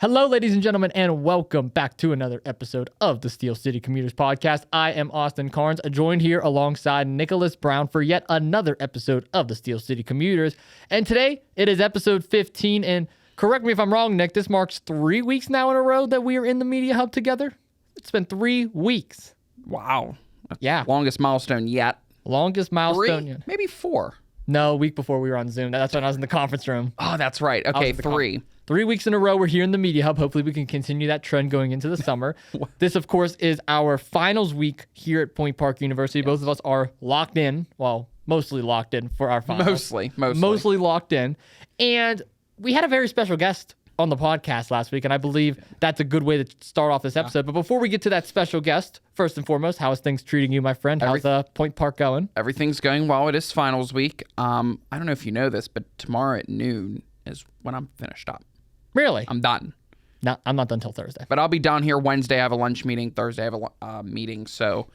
Hello, ladies and gentlemen, and welcome back to another episode of the Steel City Commuters Podcast. I am Austin Cairns, joined here alongside Nicholas Brown for yet another episode of the Steel City Commuters. And today, it is episode 15, and correct me if I'm wrong, Nick, this marks 3 weeks now in a row that we are in the Media Hub together. It's been 3 weeks. Wow. Yeah. Longest milestone yet. Longest milestone 3, yet. maybe 4. No, a week before we were on Zoom. That's when I was in the conference room. Oh, that's right. Okay, 3. 3 weeks in a row, we're here in the Media Hub. Hopefully, we can continue that trend going into the summer. This, of course, is our finals week here at Point Park University. Yes. Both of us are locked in. Well, mostly locked in for our finals. Mostly locked in. And we had a very special guest on the podcast last week, and I believe that's a good way to start off this episode. But before we get to that special guest, first and foremost, how is things treating you, my friend? How's Point Park going? Everything's going well. It is finals week. I don't know if you know this, but tomorrow at noon is when I'm finished up. Really? I'm done. No, I'm not done till Thursday. But I'll be down here Wednesday. I have a lunch meeting. Thursday I have a meeting. So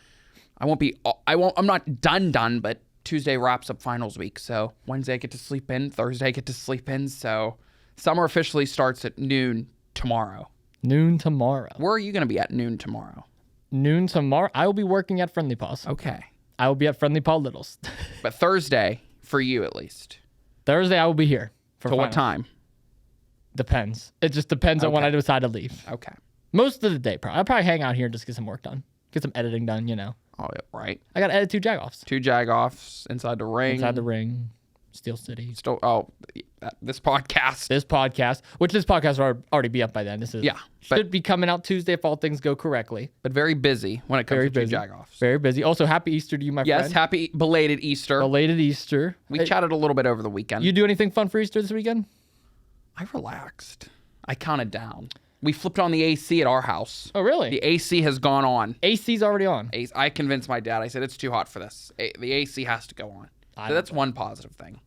I'm not done, but Tuesday wraps up finals week. So Wednesday I get to sleep in. Thursday I get to sleep in. So summer officially starts at noon tomorrow. Noon tomorrow. Where are you going to be at noon tomorrow? Noon tomorrow? I will be working at Friendly Paws. Okay. I will be at Friendly Paw Littles. But Thursday, for you at least. Thursday I will be here. Till what time? Depends. It just depends on when I decide to leave. Okay. Most of the day, probably. I'll probably hang out here and just get some work done. Get some editing done, you know. Oh, yeah, right. I got to edit 2 jagoffs. 2 jagoffs inside the ring. Inside the ring. Steel City. This podcast. Which this podcast will already be up by then. Should be coming out Tuesday if all things go correctly. But very busy when it comes to 2 jagoffs. Very busy. Also, happy Easter to you, my friend. Yes, happy belated Easter. Belated Easter. We chatted a little bit over the weekend. You do anything fun for Easter this weekend? I relaxed. I counted down. We flipped on the AC at our house. Oh, really? The AC has gone on. AC's already on. I convinced my dad. I said, it's too hot for this. The AC has to go on. So that's one positive thing.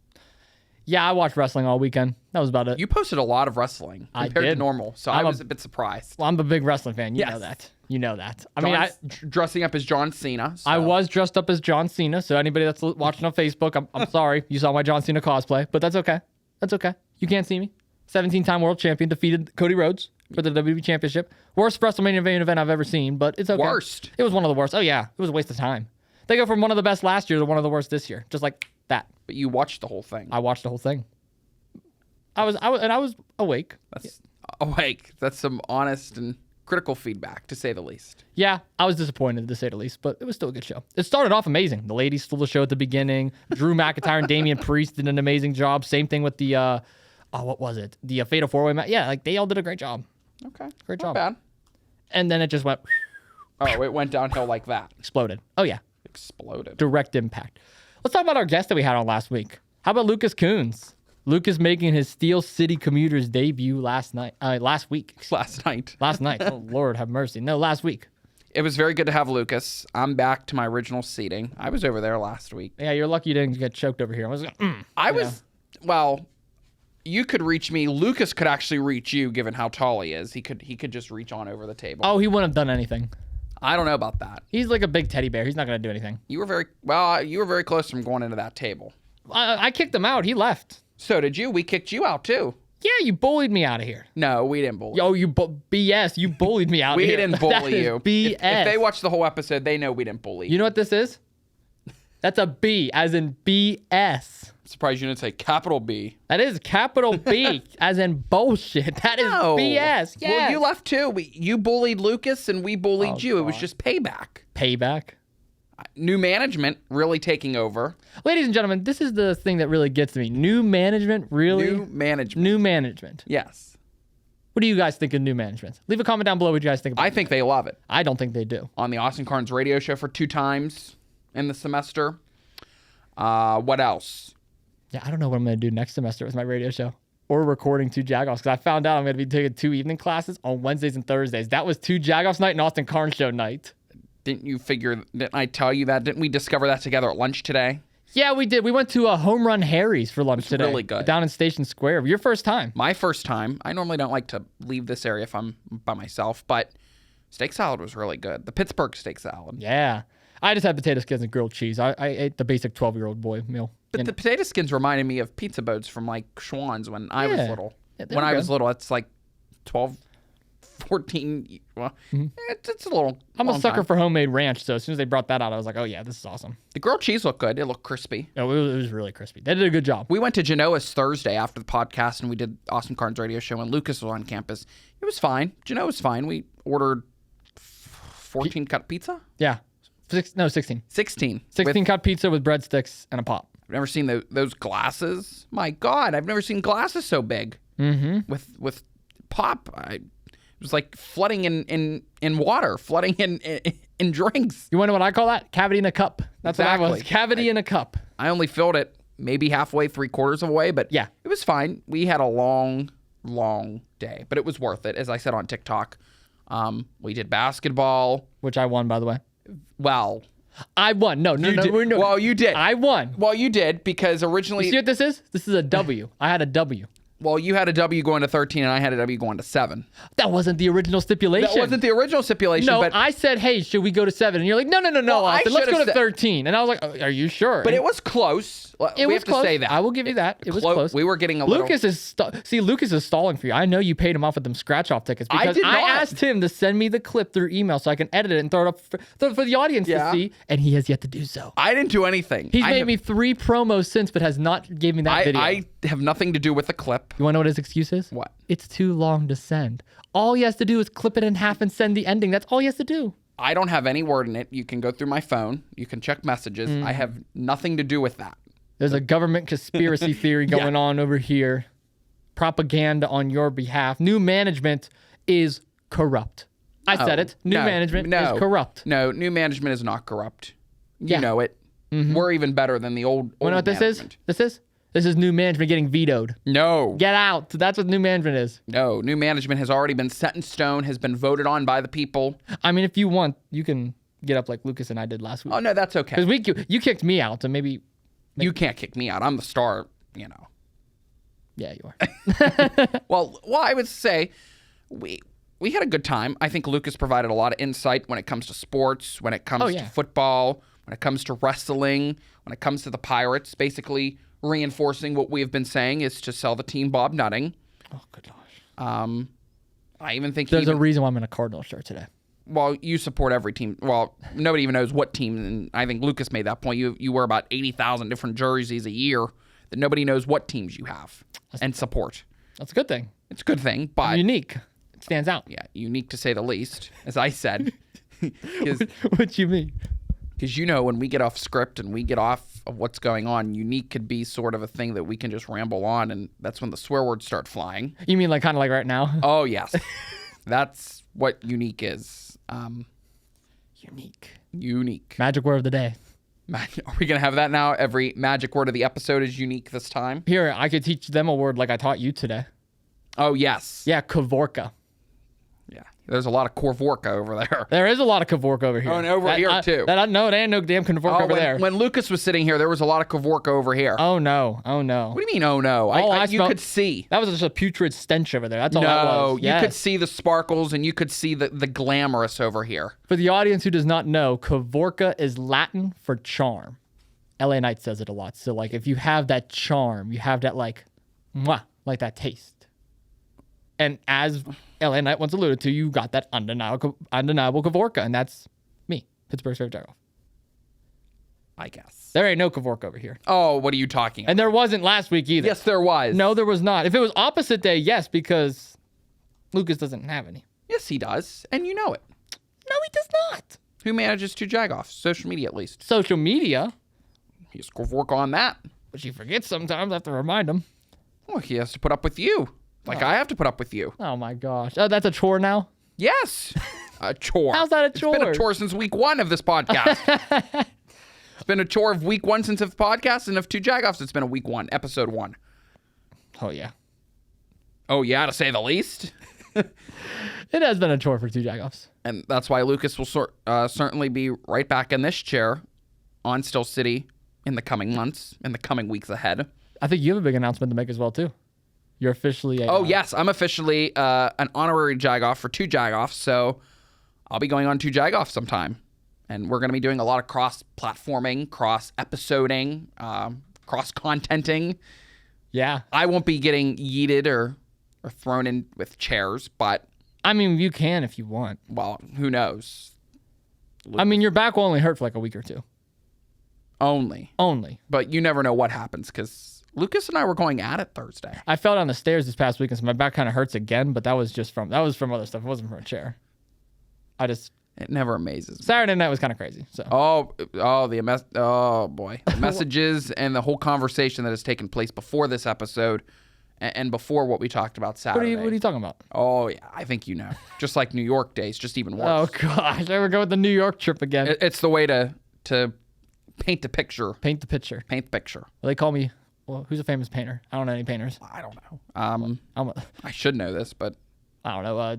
Yeah, I watched wrestling all weekend. That was about it. You posted a lot of wrestling compared to normal, so I was a bit surprised. Well, I'm a big wrestling fan. You know that. You know that. Dressing up as John Cena. So. I was dressed up as John Cena, so anybody that's watching on Facebook, I'm sorry. You saw my John Cena cosplay, but that's okay. That's okay. You can't see me. 17-time world champion, defeated Cody Rhodes for the WWE Championship. Worst WrestleMania main event I've ever seen, but it's okay. Worst? It was one of the worst. Oh, yeah. It was a waste of time. They go from one of the best last year to one of the worst this year. Just like that. But you watched the whole thing. I watched the whole thing. I was awake. Awake. That's some honest and critical feedback, to say the least. Yeah, I was disappointed, to say the least, but it was still a good show. It started off amazing. The ladies stole the show at the beginning. Drew McIntyre and Damian Priest did an amazing job. Same thing with the, what was it? The Fatal 4-Way match. Yeah, like they all did a great job. Okay. Great job. Not bad. And then it just went. Oh, it went downhill like that. Exploded. Oh, yeah. Exploded. Direct impact. Let's talk about our guest that we had on last week. How about Lucas Coons? Lucas making his Steel City Commuters debut last week. Last night. Last night. Oh, Lord have mercy. No, last week. It was very good to have Lucas. I'm back to my original seating. I was over there last week. Yeah, you're lucky you didn't get choked over here. Well, you could reach me. Lucas could actually reach you, given how tall he is. He could just reach on over the table. Oh, he wouldn't have done anything. I don't know about that. He's like a big teddy bear. He's not going to do anything. You were very close from going into that table. I kicked him out. He left. So did you. We kicked you out, too. Yeah, you bullied me out of here. No, we didn't bully. Yo, BS. You bullied me out of here. We didn't bully you. BS. If they watch the whole episode, they know we didn't bully you. You know what this is? That's a B, as in BS. Surprised you didn't say capital B. That is capital B, as in bullshit. That is BS. Yeah. Well, you left too. You bullied Lucas and we bullied you. God. It was just payback. Payback? New management really taking over. Ladies and gentlemen, this is the thing that really gets me. New management, really? New management. Yes. What do you guys think of new management? Leave a comment down below what you guys think about it. I think they love it. I don't think they do. On the Austin Cairns radio show for 2 times in the semester. What else? Yeah, I don't know what I'm going to do next semester with my radio show or recording 2 Jagoffs, because I found out I'm going to be taking 2 evening classes on Wednesdays and Thursdays. That was 2 Jagoffs night and Austin Cairns show night. Didn't I tell you that? Didn't we discover that together at lunch today? Yeah, we did. We went to a Home Run Harry's for lunch today. Really good. Down in Station Square. Your first time. My first time. I normally don't like to leave this area if I'm by myself, but steak salad was really good. The Pittsburgh steak salad. Yeah. I just had potato skins and grilled cheese. I ate the basic 12-year-old boy meal. But the potato skins reminded me of pizza boats from like Schwann's when I was little. Yeah, when I was little, it's like 12 14. Well, it's a little. I'm a long sucker time. for homemade ranch, so as soon as they brought that out, I was like, oh yeah, this is awesome. The grilled cheese looked good. It looked crispy. No, it was really crispy. They did a good job. We went to Genoa's Thursday after the podcast, and we did Awesome Cards radio show, and Lucas was on campus. It was fine. Genoa's fine. We ordered 14 cut pizza. Yeah. 16. 16. 16 cut pizza with breadsticks and a pop. I've never seen those glasses. My God, I've never seen glasses so big. Mm-hmm. With pop. It was like flooding in water, flooding in drinks. You want to know what I call that? Cavity in a cup. That's what I was. Exactly. Cavity in a cup. I only filled it maybe halfway, 3/4 of the way, but Yeah. it was fine. We had a long day, but it was worth it. As I said on TikTok, we did basketball. Which I won, by the way. Well, I won. No. well, you did. I won. Well, you did because You originally, see what this is? This is a W. I had a W. well, you had a W going to 13 and I had a W going to 7. That wasn't the original stipulation. That wasn't the original stipulation, No, but I said, hey, should we go to 7? And you're like, no, Well, I Austin, let's should've go to said- 13. And I was like, oh, are you sure? it was close. It we was have close. to say that. I will give you that. It was close. We were getting a little. Lucas is Lucas is stalling for you. I know you paid him off with them scratch off tickets I because did not. asked him to send me the clip through email so I can edit it and throw it up for the audience Yeah. to see, and he has yet to do so. I didn't do anything. He's I made have- me 3 promos since, but has not gave me that video. I have nothing to do with the clip. You want to know what his excuse is? What? It's too long to send. All he has to do is clip it in half and send the ending. That's all he has to do. I don't have any word in it. You can go through my phone. You can check messages. I have nothing to do with that. There's a government conspiracy theory going on over here. Propaganda on your behalf. New management is corrupt. I said it. New management is corrupt. No, new management is not corrupt. You Yeah. know it. We're even better than the old. You know what this is? This is new management getting vetoed. No. Get out. That's what new management is. No. New management has already been set in stone, has been voted on by the people. I mean, if you want, you can get up like Lucas and I did last week. Oh, no, that's okay. Because you kicked me out, so maybe. You can't kick me out. I'm the star, you know. Yeah, you are. Well, I would say we had a good time. I think Lucas provided a lot of insight when it comes to sports, when it comes to football, when it comes to wrestling, when it comes to the Pirates. Basically, reinforcing what we have been saying is to sell the team Bob Nutting. Oh, good gosh. I even think There's a reason why I'm in a Cardinal shirt today. well, you support every team. Well, nobody even knows what team, and I think Lucas made that point. You wear about 80,000 different jerseys a year that nobody knows what teams you have and support. That's a good thing. It's a good thing, but Unique. It stands out. yeah, unique to say the least, as I said. Because What you mean? you know, when we get off script and we get off of what's going on, unique could be sort of a thing that we can just ramble on, and that's when the swear words start flying. You mean like kind of like right now? Oh, yes. That's what unique is. Unique. Magic word of the day. Are we going to have that now? Every magic word of the episode is unique this time? Here, I could teach them a word like I taught you today. Oh, yes. Yeah, Kavorka. Yeah. There's a lot of Korvorka over there. There is a lot of Kavorka over here. Oh, and over here, too. No, there ain't no damn Kavorka over there. When Lucas was sitting here, there was a lot of Kavorka over here. Oh, no. Oh, no. What do you mean, oh, no? You smelled- could see. That was just a putrid stench over there. That's all that No, was. you Yes. could see the sparkles and you could see the glamorous over here. For the audience who does not know, Kavorka is Latin for charm. LA Knight says it a lot. So, like, if you have that charm, you have that, like, mwah, like that taste. And as LA Knight once alluded to, you got that undeniable Kavorka, and that's me, Pittsburgh's favorite jagoff. I guess. There ain't no Kavorka over here. Oh, what are you talking about? And there wasn't last week either. Yes, there was. No, there was not. If it was opposite day, yes, because Lucas doesn't have any. Yes, he does. And you know it. No, he does not. Who manages two jagoffs? Social media, at least. Social media, He's going to work on that. which he forgets sometimes. I have to remind him. Well, he has to put up with you. Like I have to put up with you. Oh, my gosh. Oh, that's a chore now? Yes. A chore. How's that a It's been a chore? chore since week 1 of this podcast. It's been a chore of week 1 since of the podcast, and of two jagoffs, it's been a week 1, episode 1. Oh, yeah. Oh, yeah, to say the least. It has been a chore for two jagoffs. And that's why Lucas will certainly be right back in this chair on Still City in the coming months, in the coming weeks ahead. I think you have a big announcement to make as well, too. You're officially a... Oh, yes. I'm officially an honorary jagoff for two jagoffs, so I'll be going on two jagoffs sometime. And we're going to be doing a lot of cross-platforming, cross-episoding, cross-contenting. Yeah. I won't be getting yeeted or thrown in with chairs, but I mean, you can if you want. Well, who knows? I mean, your back will only hurt for like a week or two. Only. But you never know what happens because Lucas and I were going at it Thursday. I fell down the stairs this past weekend, so my back kind of hurts again, but that was from other stuff. It wasn't from a chair. It never amazes me. Saturday night was kind of crazy. So. Oh boy. The messages and the whole conversation that has taken place before this episode and before what we talked about Saturday. What are you talking about? Oh, yeah. I think you know. Just like New York days, just even worse. Oh, gosh. There we go with the New York trip again. It's the way to paint the picture. Paint the picture. Paint the picture. Well, they call me, who's a famous painter? I don't know any painters. I don't know. I should know this, but. I don't know.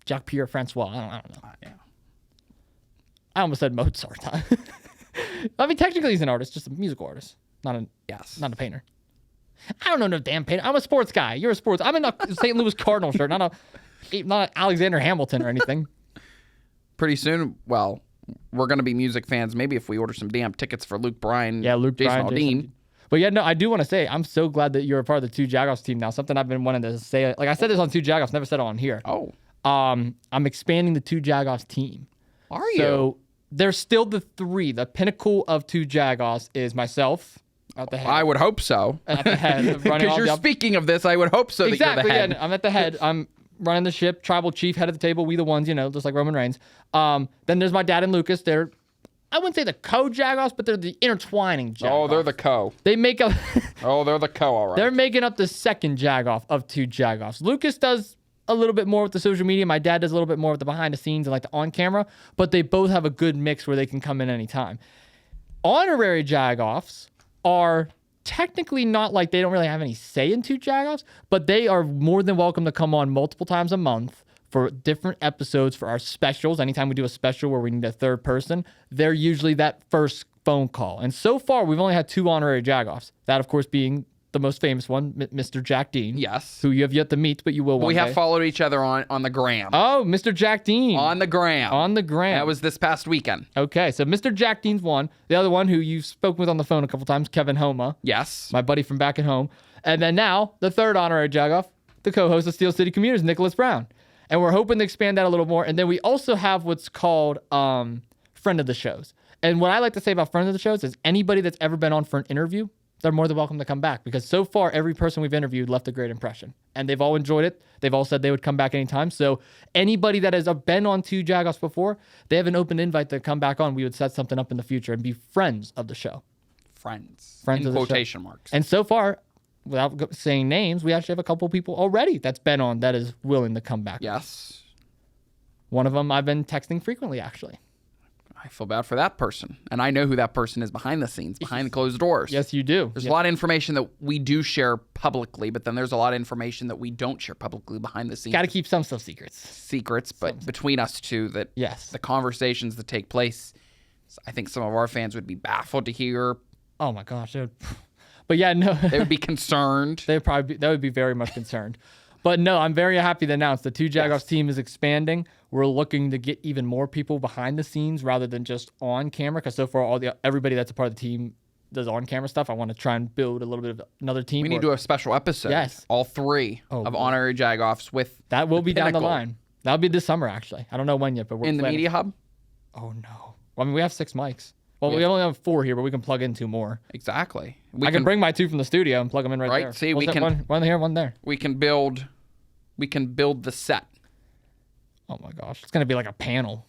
Jacques-Pierre Francois. I don't know. Yeah. I almost said Mozart. I mean, technically he's an artist, just a musical artist, not a painter. I don't know no damn painter. I'm a sports guy. You're a sports. I'm in a St. Louis Cardinal shirt, not Alexander Hamilton or anything. Pretty soon, well, we're gonna be music fans. Maybe if we order some damn tickets for Luke Bryan, Jason Aldean. But yeah, no, I do want to say I'm so glad that you're a part of the Two Jagoffs team now. Something I've been wanting to say. Like I said this on Two Jagoffs, never said it on here. Oh. I'm expanding the Two Jagoffs team. Are you? So there's still the three. The pinnacle of Two Jagoffs is myself at the head. I would hope so. At the head. Because you're speaking of this, I would hope so exactly, that you're the head. Yeah, I'm at the head. I'm running the ship, tribal chief, head of the table. We the ones, just like Roman Reigns. Then there's my dad and Lucas. They're, I wouldn't say the co-Jagoffs, but they're the intertwining Jagoffs. Oh, they're the co. They make up... Oh, they're the co, all right. They're making up the second Jagoff of Two Jagoffs. Lucas does a little bit more with the social media. My dad does a little bit more with the behind the scenes and like the on camera, but they both have a good mix where they can come in anytime. Honorary Jagoffs are technically not like they don't really have any say in Two Jagoffs, but they are more than welcome to come on multiple times a month for different episodes for our specials. Anytime we do a special where we need a third person, they're usually that first phone call. And so far, we've only had two honorary Jagoffs. That, of course, being the most famous one, Mr. Jack Dean. Yes. Who you have yet to meet, but you will one We day. have followed each other on the gram. Oh, Mr. Jack Dean. On the gram. On the gram. That was this past weekend. Okay, so Mr. Jack Dean's one. The other one who you've spoken with on the phone a couple times, Kevin Homa. Yes. My buddy from back at home. And then now, the third honorary Jagoff, the co-host of Steel City Commuters, Nicholas Brown. And we're hoping to expand that a little more. And then we also have what's called friend of the shows. And what I like to say about friend of the shows is anybody that's ever been on for an interview, they're more than welcome to come back. Because so far, every person we've interviewed left a great impression. And they've all enjoyed it. They've all said they would come back anytime. So anybody that has been on Two Jagoffs before, they have an open invite to come back on. We would set something up in the future and be friends of the show. Friends in of quotation marks. And so far, without saying names, we actually have a couple people already that's been on that is willing to come back. Yes. One of them I've been texting frequently, actually. I feel bad for that person. And I know who that person is behind the scenes, behind the closed doors. Yes, you do. There's a lot of information that we do share publicly, but then there's a lot of information that we don't share publicly behind the scenes. Got to keep some stuff secrets. But between us two, that yes, the conversations that take place, I think some of our fans would be baffled to hear. Oh my gosh, but yeah, no, they would be concerned. They would be very much concerned. But no, I'm very happy to announce the Two Jagoffs team is expanding. We're looking to get even more people behind the scenes rather than just on camera. Because so far, everybody that's a part of the team does on camera stuff. I want to try and build a little bit of another team. We need to do a special episode. Yes, all three of honorary Jagoffs with that will be down the line. That'll be this summer actually. I don't know when yet, but we're in the media hub. Oh no! Well, I mean, we have 6 mics. Well, we only have 4 here, but we can plug in 2 more. Exactly. I can bring my 2 from the studio and plug them in right there. See, we can one here, one there. We can build the set. Oh my gosh, it's gonna be like a panel.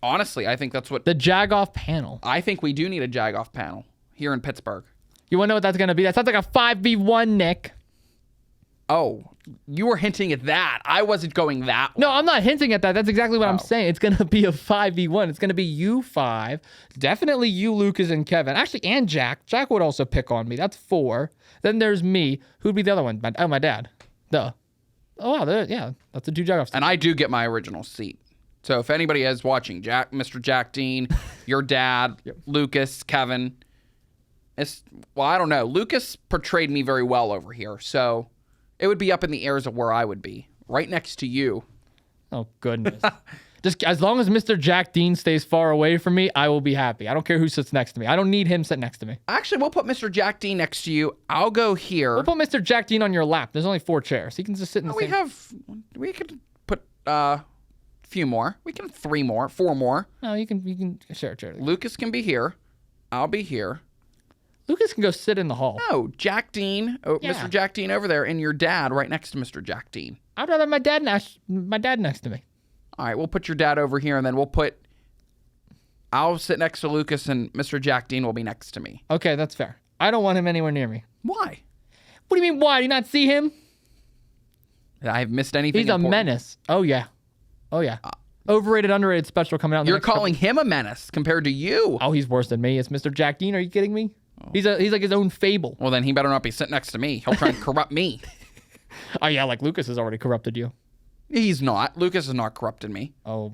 Honestly, I think that's what the Jagoff panel. I think we do need a Jagoff panel here in Pittsburgh. You want to know what that's gonna be? That sounds like a 5v1, Nick. Oh, you were hinting at that. I wasn't going that way. No, I'm not hinting at that. That's exactly what I'm saying. It's going to be a 5v1. It's going to be you 5. Definitely you, Lucas, and Kevin. Actually, and Jack. Jack would also pick on me. That's 4. Then there's me. Who'd be the other one? My dad. Duh. Oh, wow. Yeah, that's the Two Jagoffs. And I do get my original seat. So if anybody is watching, Mr. Jack Dean, your dad, Lucas, Kevin. I don't know. Lucas portrayed me very well over here, so it would be up in the air as of where I would be, right next to you. Oh, goodness. Just as long as Mr. Jack Dean stays far away from me, I will be happy. I don't care who sits next to me. I don't need him sitting next to me. Actually, we'll put Mr. Jack Dean next to you. I'll go here. We'll put Mr. Jack Dean on your lap. There's only 4 chairs. He can just sit in the same... We could put few more. We can 3 more, 4 more. No, you can share. Lucas can be here. I'll be here. Lucas can go sit in the hall. No, Jack Dean, Yeah. Mr. Jack Dean over there, and your dad right next to Mr. Jack Dean. I'd rather have my dad next to me. All right, we'll put your dad over here, and then I'll sit next to Lucas, and Mr. Jack Dean will be next to me. Okay, that's fair. I don't want him anywhere near me. Why? What do you mean, why? Do you not see him? I've missed anything He's a important? menace. Oh, yeah. Overrated, underrated special coming out in the You're next couple- calling him a menace compared to you. Oh, he's worse than me. It's Mr. Jack Dean. Are you kidding me? He's like his own fable. Well, then he better not be sitting next to me. He'll try and corrupt me. Oh, yeah, like Lucas has already corrupted you. He's not. Lucas has not corrupted me. Oh,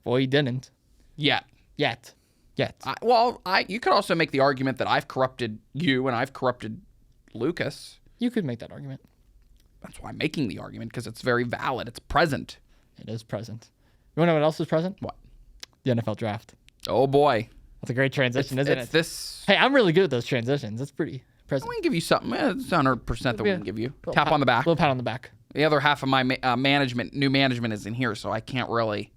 well, he didn't. Yet. Yet. You could also make the argument that I've corrupted you and I've corrupted Lucas. You could make that argument. That's why I'm making the argument, because it's very valid. It's present. It is present. You want to know what else is present? What? The NFL draft. Oh, boy. That's a great transition, isn't It's it? this. Hey, I'm really good at those transitions. It's pretty present. We can give you something. It's 100% that we can give you. Little Tap on the back. Little pat on the back. The other half of my new management is in here, so I can't really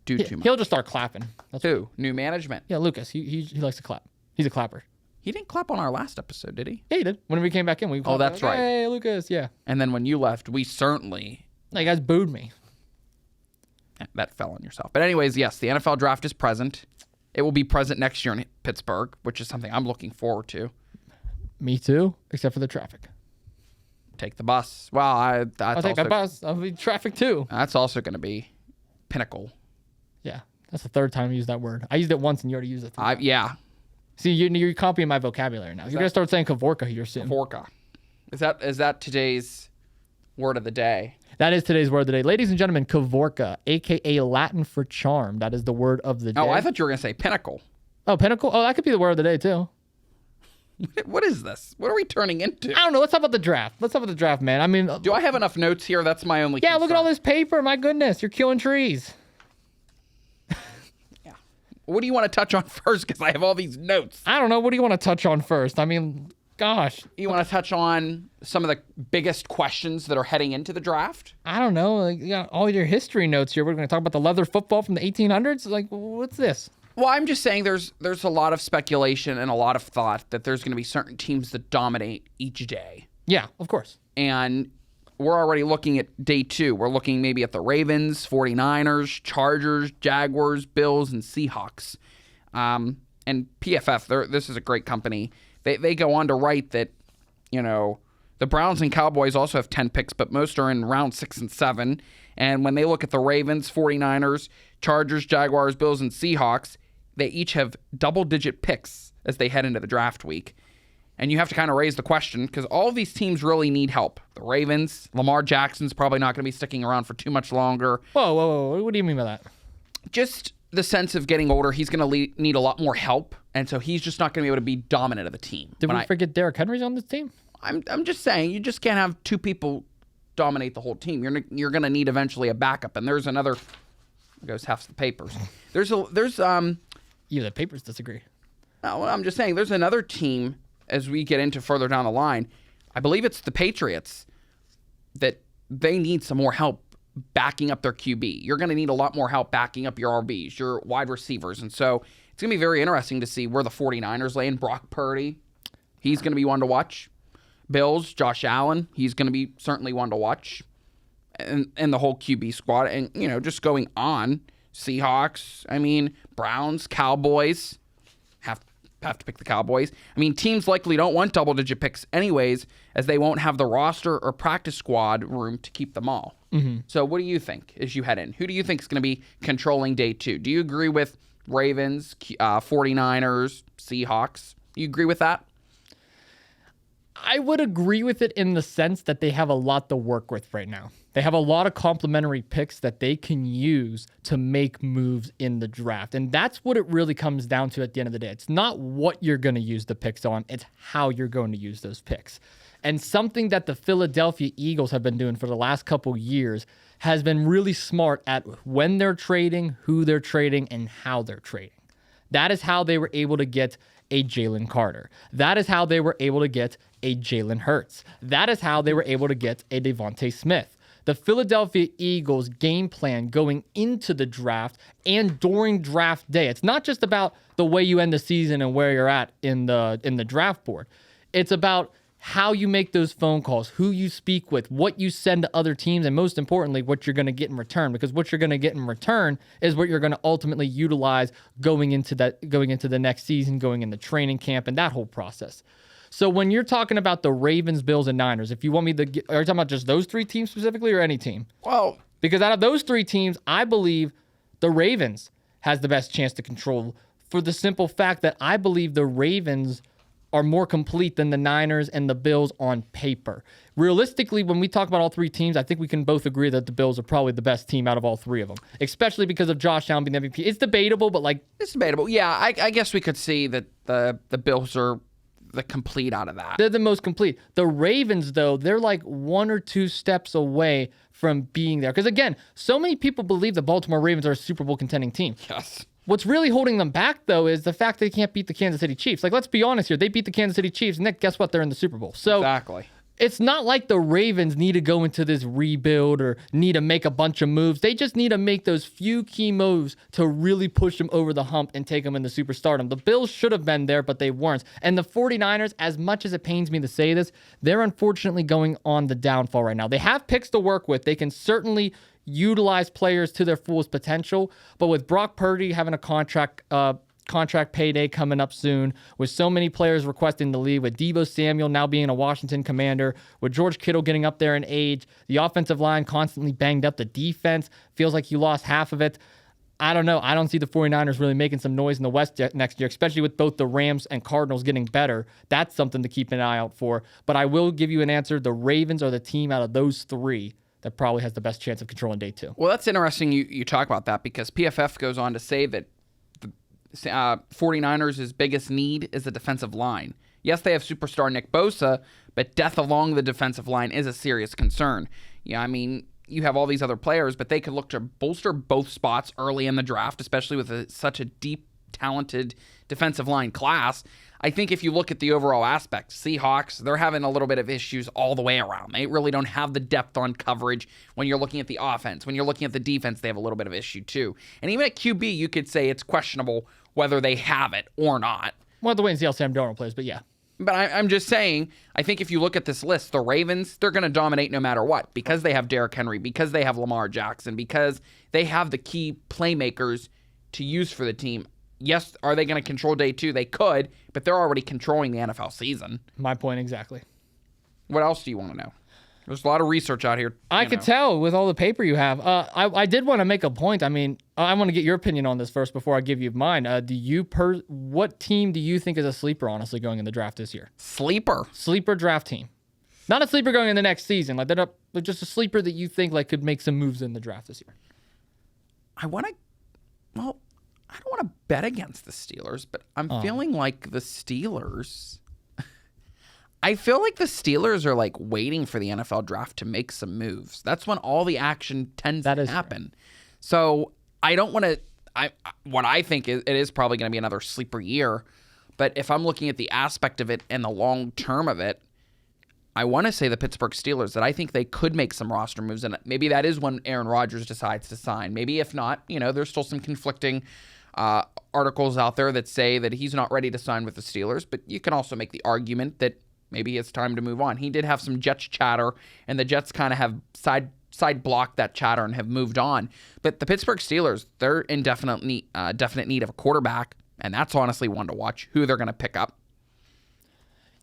do too much. He'll just start clapping. That's Who? New management. Yeah, Lucas. He likes to clap. He's a clapper. He didn't clap on our last episode, did he? Yeah, he did. When we came back in, we clapped, that's like, right. Hey, Lucas. Yeah. And then when you left, we certainly... No, you guys booed me. That fell on yourself. But anyways, yes, the NFL draft is present. It will be present next year in Pittsburgh, which is something I'm looking forward to. Me too, except for the traffic. Take the bus. Well, I'll take a bus. I'll be traffic too. That's also going to be pinnacle. Yeah, that's the third time I used that word. I used it once and you already used it. Yeah. See, you're copying my vocabulary now. You're going to start saying Kavorka here soon. Kavorka. Is that today's word of the day? That is today's word of the day. Ladies and gentlemen, Kavorka, a.k.a. Latin for charm. That is the word of the day. Oh, I thought you were going to say pinnacle. Oh, pinnacle? Oh, that could be the word of the day, too. What is this? What are we turning into? I don't know. Let's talk about the draft. Man. I mean... Do I have enough notes here? That's my only Yeah, concern. look at all this paper. My goodness. You're killing trees. Yeah. What do you want to touch on first? Because I have all these notes. I don't know. What do you want to touch on first? I mean... Gosh. You want to touch on some of the biggest questions that are heading into the draft? I don't know. Like, you got all your history notes here. We're going to talk about the leather football from the 1800s. Like, what's this? Well, I'm just saying there's a lot of speculation and a lot of thought that there's going to be certain teams that dominate each day. Yeah, of course. And we're already looking at day 2. We're looking maybe at the Ravens, 49ers, Chargers, Jaguars, Bills, and Seahawks. And PFF, this is a great company. They go on to write that, the Browns and Cowboys also have 10 picks, but most are in round 6 and 7. And when they look at the Ravens, 49ers, Chargers, Jaguars, Bills, and Seahawks, they each have double-digit picks as they head into the draft week. And you have to kind of raise the question, because all of these teams really need help. The Ravens, Lamar Jackson's probably not going to be sticking around for too much longer. Whoa. What do you mean by that? Just the sense of getting older, he's going to need a lot more help. And so he's just not going to be able to be dominant of the team. Did we forget Derrick Henry's on this team? I'm just saying, you just can't have two people dominate the whole team. You're going to need eventually a backup. And there's another... There goes half the papers. There's Yeah, the papers disagree. No, I'm just saying there's another team as we get into further down the line. I believe it's the Patriots that they need some more help backing up their QB. You're going to need a lot more help backing up your RBs, your wide receivers. And so it's going to be very interesting to see where the 49ers lay in. Brock Purdy, he's going to be one to watch. Bills, Josh Allen, he's going to be certainly one to watch. And the whole QB squad. And, just going on. Seahawks, Browns, Cowboys. Have to pick the Cowboys. Teams likely don't want double-digit picks anyways, as they won't have the roster or practice squad room to keep them all. Mm-hmm. So what do you think as you head in? Who do you think is going to be controlling day 2? Do you agree with Ravens, 49ers, Seahawks? Do you agree with that? I would agree with it in the sense that they have a lot to work with right now. They have a lot of complementary picks that they can use to make moves in the draft. And that's what it really comes down to at the end of the day. It's not what you're going to use the picks on, it's how you're going to use those picks. And something that the Philadelphia Eagles have been doing for the last couple years has been really smart at when they're trading, who they're trading, and how they're trading. That is how they were able to get a Jalen Carter. That is how they were able to get a Jalen Hurts. That is how they were able to get a Devontae Smith. the Philadelphia Eagles game plan going into the draft and during draft day. It's not just about the way you end the season and where you're at in the draft board. It's about how you make those phone calls, who you speak with, what you send to other teams, and most importantly, what you're going to get in return. Because what you're going to get in return is what you're going to ultimately utilize going into the next season, going into training camp, and that whole process. So when you're talking about the Ravens, Bills, and Niners, if you want me to, are you talking about just those three teams specifically or any team? Well, because out of those three teams, I believe the Ravens has the best chance to control for the simple fact that I believe the Ravens are more complete than the Niners and the Bills on paper. Realistically, when we talk about all three teams, I think we can both agree that the Bills are probably the best team out of all three of them, especially because of Josh Allen being the MVP. It's debatable, but it's debatable. Yeah, I guess we could see that the Bills are the complete out of that. They're the most complete. The Ravens, though, they're like one or two steps away from being there. Because again, so many people believe the Baltimore Ravens are a Super Bowl contending team. Yes. What's really holding them back, though, is the fact they can't beat the Kansas City Chiefs. Like, let's be honest here. They beat the Kansas City Chiefs, and then guess what? They're in the Super Bowl. So exactly. It's not like the Ravens need to go into this rebuild or need to make a bunch of moves. They just need to make those few key moves to really push them over the hump and take them into superstardom. The Bills should have been there, but they weren't. And the 49ers, as much as it pains me to say this, they're unfortunately going on the downfall right now. They have picks to work with. They can certainly utilize players to their fullest potential, but with Brock Purdy having a contract payday coming up soon, with so many players requesting to leave, with Deebo Samuel now being a Washington Commander, with George Kittle getting up there in age, the offensive line constantly banged up, the defense feels like you lost half of it. I don't know. I don't see the 49ers really making some noise in the West next year, especially with both the Rams and Cardinals getting better. That's something to keep an eye out for. But I will give you an answer. The Ravens are the team out of those three that probably has the best chance of controlling day two. Well, that's interesting you talk about that, because PFF goes on to say that the 49ers' biggest need is the defensive line. Yes, they have superstar Nick Bosa, but depth along the defensive line is a serious concern. Yeah, I mean, you have all these other players, but they could look to bolster both spots early in the draft, especially with such a deep, talented defensive line class. I think if you look at the overall aspect, Seahawks, they're having a little bit of issues all the way around. They really don't have the depth on coverage when you're looking at the offense. When you're looking at the defense, they have a little bit of issue too. And even at QB, you could say it's questionable whether they have it or not. We'll have to wait and see how Sam Darnold plays, but yeah. But I'm just saying, I think if you look at this list, the Ravens, they're going to dominate no matter what, because they have Derrick Henry, because they have Lamar Jackson, because they have the key playmakers to use for the team. Yes, are they going to control day two? They could, but they're already controlling the NFL season. My point exactly. What else do you want to know? There's a lot of research out here. I could tell with all the paper you have. I did want to make a point. I mean, I want to get your opinion on this first before I give you mine. What team do you think is a sleeper, honestly, going in the draft this year? Sleeper draft team. Not a sleeper going in the next season. Like they're just a sleeper that you think like could make some moves in the draft this year. I don't want to bet against the Steelers, but I'm feeling like the Steelers. I feel like the Steelers are like waiting for the NFL draft to make some moves. That's when all the action tends to happen. Fair. So I don't want to. What I think is it is probably going to be another sleeper year, but if I'm looking at the aspect of it and the long term of it, I want to say the Pittsburgh Steelers, that I think they could make some roster moves, and maybe that is when Aaron Rodgers decides to sign. Maybe if not, there's still some conflicting articles out there that say that he's not ready to sign with the Steelers, but you can also make the argument that maybe it's time to move on. He did have some Jets chatter, and the Jets kind of have side blocked that chatter and have moved on. But the Pittsburgh Steelers, they're in definite need of a quarterback, and that's honestly one to watch, who they're going to pick up.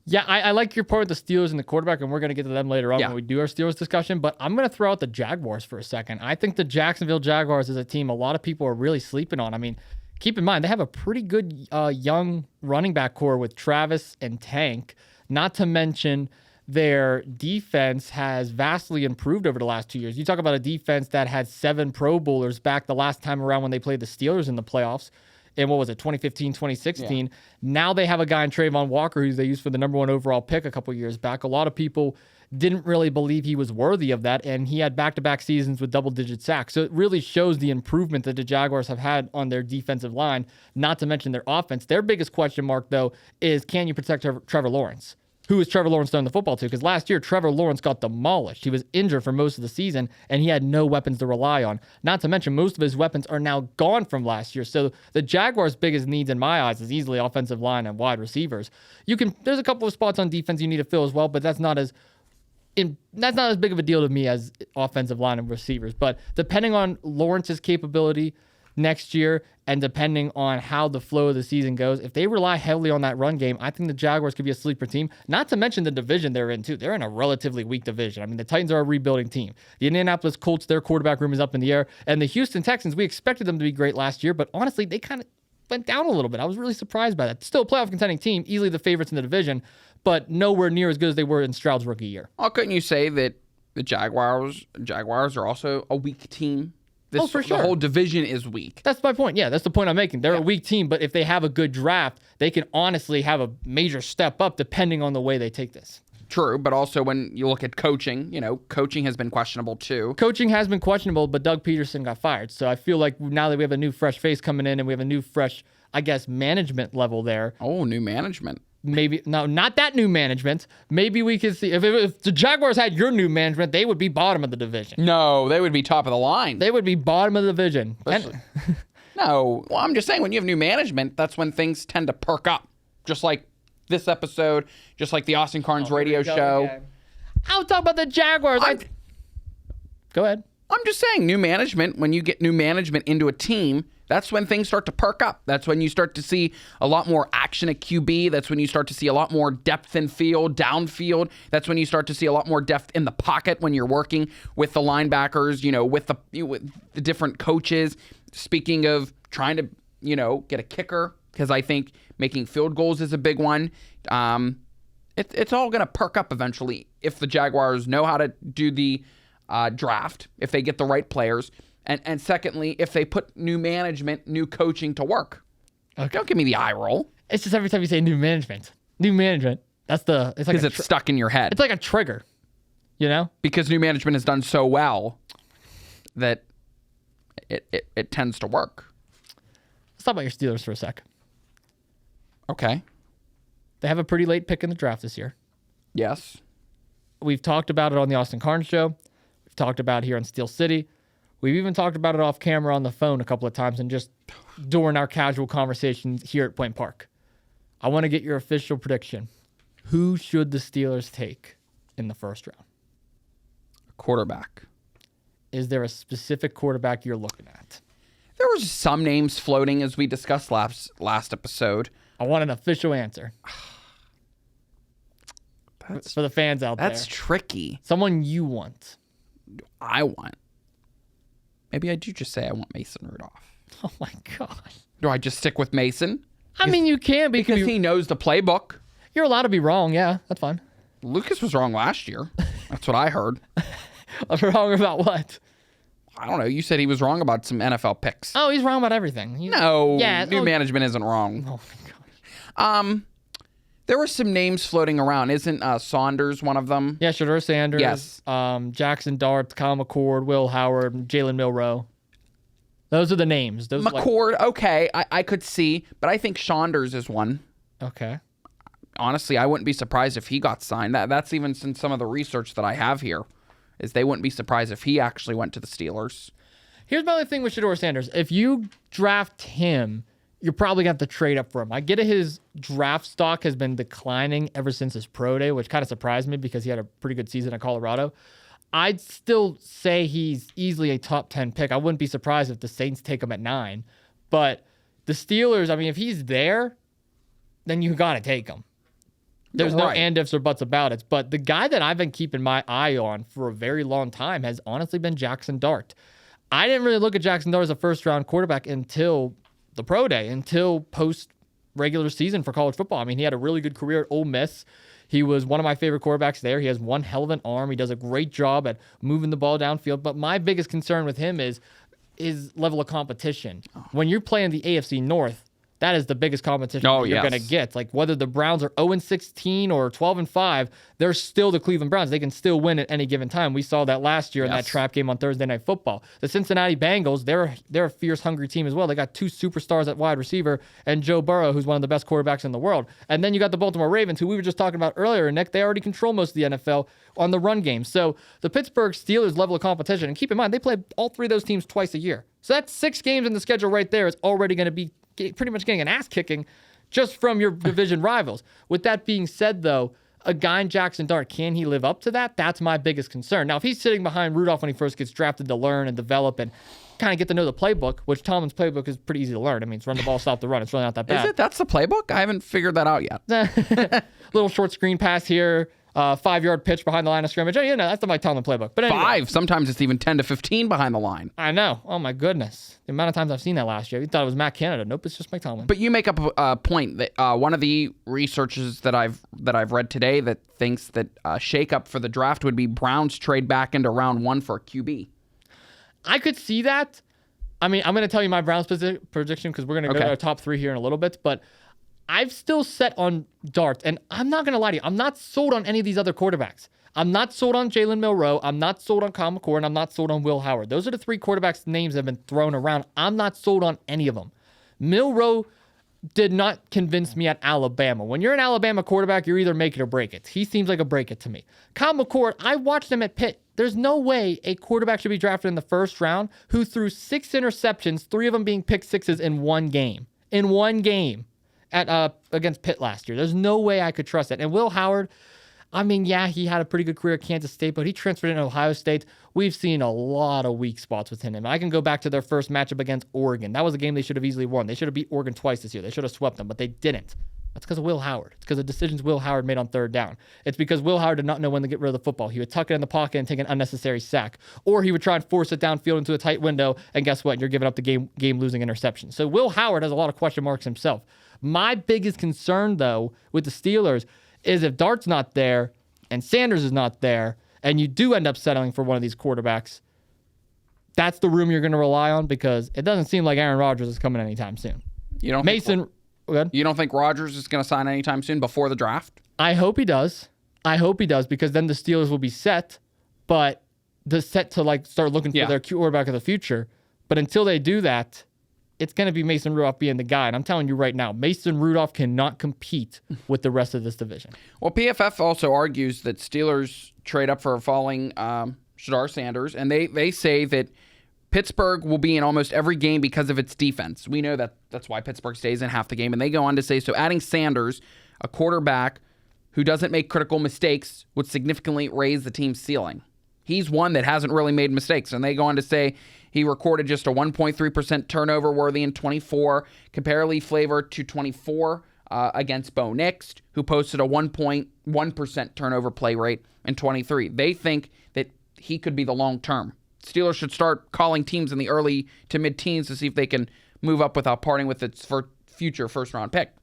Yeah, I like your part with the Steelers and the quarterback, and we're going to get to them later on when we do our Steelers discussion, but I'm going to throw out the Jaguars for a second. I think the Jacksonville Jaguars is a team a lot of people are really sleeping on. I mean, keep in mind, they have a pretty good young running back core with Travis and Tank, not to mention their defense has vastly improved over the last 2 years. You talk about a defense that had 7 Pro Bowlers back the last time around when they played the Steelers in the playoffs. In 2015, 2016. Yeah. Now they have a guy in Trayvon Walker who they used for the number 1 overall pick a couple years back. A lot of people didn't really believe he was worthy of that, and he had back-to-back seasons with double-digit sacks. So it really shows the improvement that the Jaguars have had on their defensive line, not to mention their offense. Their biggest question mark, though, is can you protect Trevor Lawrence? who is Trevor Lawrence throwing the football to? Because last year, Trevor Lawrence got demolished. He was injured for most of the season, and he had no weapons to rely on. Not to mention, most of his weapons are now gone from last year. So the Jaguars' biggest needs in my eyes is easily offensive line and wide receivers. There's a couple of spots on defense you need to fill as well, but that's not as big of a deal to me as offensive line and receivers. But depending on Lawrence's capability next year and depending on how the flow of the season goes, if they rely heavily on that run game, I think the Jaguars could be a sleeper team. Not to mention the division they're in, too. They're in a relatively weak division. I mean, the Titans are a rebuilding team. The Indianapolis Colts, their quarterback room is up in the air. And the Houston Texans, we expected them to be great last year, but honestly, they kind of went down a little bit. I was really surprised by that. Still a playoff contending team, easily the favorites in the division, but nowhere near as good as they were in Stroud's rookie year. Well, couldn't you say that the Jaguars are also a weak team? For sure. The whole division is weak. That's my point. Yeah, that's the point I'm making. They're a weak team, but if they have a good draft, they can honestly have a major step up depending on the way they take this. True, but also when you look at coaching, coaching has been questionable too. Coaching has been questionable, but Doug Peterson got fired. So I feel like now that we have a new fresh face coming in and we have a new fresh, I guess, management level there. Oh, new management. Maybe, no, not that new management. Maybe we could see, if the Jaguars had your new management, they would be bottom of the division. No, they would be top of the line. They would be bottom of the division. No, well, I'm just saying when you have new management, that's when things tend to perk up. Just like this episode, just like the Austin Cairns radio show. Okay. I'll talk about the Jaguars. Go ahead. I'm just saying new management, when you get new management into a team, that's when things start to perk up. That's when you start to see a lot more action at QB. That's when you start to see a lot more depth in field, downfield. That's when you start to see a lot more depth in the pocket when you're working with the linebackers, with the different coaches. Speaking of trying to, get a kicker, because I think making field goals is a big one. It's all going to perk up eventually if the Jaguars know how to do the draft, if they get the right players. And secondly, if they put new management, new coaching to work. Okay. Don't give me the eye roll. It's just every time you say new management. It's like because it's stuck in your head. It's like a trigger, Because new management has done so well that it tends to work. Let's talk about your Steelers for a sec. Okay. They have a pretty late pick in the draft this year. Yes. We've talked about it on the Austin Cairns show. We've talked about it here on Steel City. We've even talked about it off camera on the phone a couple of times and just during our casual conversations here at Point Park. I want to get your official prediction. Who should the Steelers take in the first round? Quarterback. Is there a specific quarterback you're looking at? There was some names floating as we discussed last episode. I want an official answer. For the fans out there. That's tricky. Someone you want. I want. Maybe I do just say I want Mason Rudolph. Oh, my gosh. Do I just stick with Mason? I mean, you can because he knows the playbook. You're allowed to be wrong. Yeah, that's fine. Lucas was wrong last year. That's what I heard. Wrong about what? I don't know. You said he was wrong about some NFL picks. Oh, he's wrong about everything. New management isn't wrong. Oh, my gosh. There were some names floating around. Isn't Saunders one of them? Yeah, Shedeur Sanders. Yes. Jackson Dart, Kyle McCord, Will Howard, Jalen Milroe. Those are the names. McCord, okay, I could see, but I think Saunders is one. Okay. Honestly, I wouldn't be surprised if he got signed. That's even since some of the research that I have here, is they wouldn't be surprised if he actually went to the Steelers. Here's my only thing with Shedeur Sanders. If you draft him, you're probably going to have to trade up for him. I get it, his draft stock has been declining ever since his pro day, which kind of surprised me because he had a pretty good season at Colorado. I'd still say he's easily a top 10 pick. I wouldn't be surprised if the Saints take him at 9. But the Steelers, I mean, if he's there, then you got to take him. There's no and ifs or buts about it. But the guy that I've been keeping my eye on for a very long time has honestly been Jackson Dart. I didn't really look at Jackson Dart as a first-round quarterback until the pro day, until post-regular season for college football. I mean, he had a really good career at Ole Miss. He was one of my favorite quarterbacks there. He has one hell of an arm. He does a great job at moving the ball downfield. But my biggest concern with him is his level of competition. When you're playing the AFC North, that is the biggest competition you're going to get. Like whether the Browns are 0-16 or 12-5, they're still the Cleveland Browns. They can still win at any given time. We saw that last year in that trap game on Thursday Night Football. The Cincinnati Bengals, they're a fierce, hungry team as well. They got 2 superstars at wide receiver and Joe Burrow, who's one of the best quarterbacks in the world. And then you got the Baltimore Ravens, who we were just talking about earlier, Nick. They already control most of the NFL on the run game. So the Pittsburgh Steelers level of competition, and keep in mind, they play all 3 of those teams twice a year. So that's 6 games in the schedule right there is already going to be pretty much getting an ass kicking just from your division rivals. With that being said, though, a guy in Jackson Dart, can he live up to that? That's my biggest concern. Now, if he's sitting behind Rudolph when he first gets drafted to learn and develop and kind of get to know the playbook, which Tomlin's playbook is pretty easy to learn. I mean, it's run the ball, stop the run. It's really not that bad. Is it? That's the playbook? I haven't figured that out yet. Little short screen pass here. 5-yard pitch behind the line of scrimmage. Oh, yeah, no, that's the Mike Tomlin playbook. But anyway. 5. Sometimes it's even 10 to 15 behind the line. I know. Oh, my goodness. The amount of times I've seen that last year. You thought it was Matt Canada. Nope, it's just Mike Tomlin. But you make up a point that one of the researches that I've read today that thinks that shakeup for the draft would be Browns trade back into round 1 for a QB. I could see that. I mean, I'm going to tell you my Browns prediction because we're going to go to our top 3 here in a little bit. But I've still set on Dart, and I'm not going to lie to you. I'm not sold on any of these other quarterbacks. I'm not sold on Jalen Milroe. I'm not sold on Kyle McCord, and I'm not sold on Will Howard. Those are the 3 quarterbacks' names that have been thrown around. I'm not sold on any of them. Milroe did not convince me at Alabama. When you're an Alabama quarterback, you're either make it or break it. He seems like a break it to me. Kyle McCord, I watched him at Pitt. There's no way a quarterback should be drafted in the first round who threw 6 interceptions, 3 of them being pick sixes in one game. In one game. Against Pitt last year. There's no way I could trust that. And Will Howard, I mean, yeah, he had a pretty good career at Kansas State, but he transferred into Ohio State. We've seen a lot of weak spots with him. I can go back to their first matchup against Oregon. That was a game they should have easily won. They should have beat Oregon twice this year. They should have swept them, but they didn't. That's because of Will Howard. It's because of decisions Will Howard made on 3rd down. It's because Will Howard did not know when to get rid of the football. He would tuck it in the pocket and take an unnecessary sack. Or he would try and force it downfield into a tight window, and guess what? You're giving up the game-losing interception. So Will Howard has a lot of question marks himself. My biggest concern, though, with the Steelers is if Dart's not there and Sanders is not there, and you do end up settling for one of these quarterbacks, that's the room you're going to rely on because it doesn't seem like Aaron Rodgers is coming anytime soon. You don't You don't think Rodgers is going to sign anytime soon before the draft? I hope he does. Because then the Steelers will be set, but they're set to start looking for their quarterback of the future. But until they do that, it's going to be Mason Rudolph being the guy. And I'm telling you right now, Mason Rudolph cannot compete with the rest of this division. Well, PFF also argues that Steelers trade up for a falling Shadar Sanders, and they say that Pittsburgh will be in almost every game because of its defense. We know that's why Pittsburgh stays in half the game. And they go on to say, so adding Sanders, a quarterback who doesn't make critical mistakes, would significantly raise the team's ceiling. He's one that hasn't really made mistakes. And they go on to say he recorded just a 1.3% turnover worthy in 24, comparably flavored to 24 against Bo Nix, who posted a 1.1% turnover play rate in 23. They think that he could be the long term. Steelers should start calling teams in the early to mid-teens to see if they can move up without parting with its future first-round pick.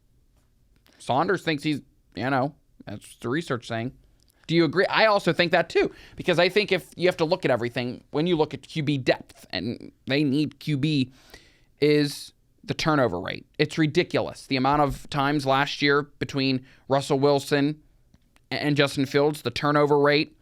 Saunders thinks he's, that's the research saying. Do you agree? I also think that too, because I think if you have to look at everything, when you look at QB depth, and they need QB, is the turnover rate. It's ridiculous. The amount of times last year between Russell Wilson and Justin Fields, the turnover rate,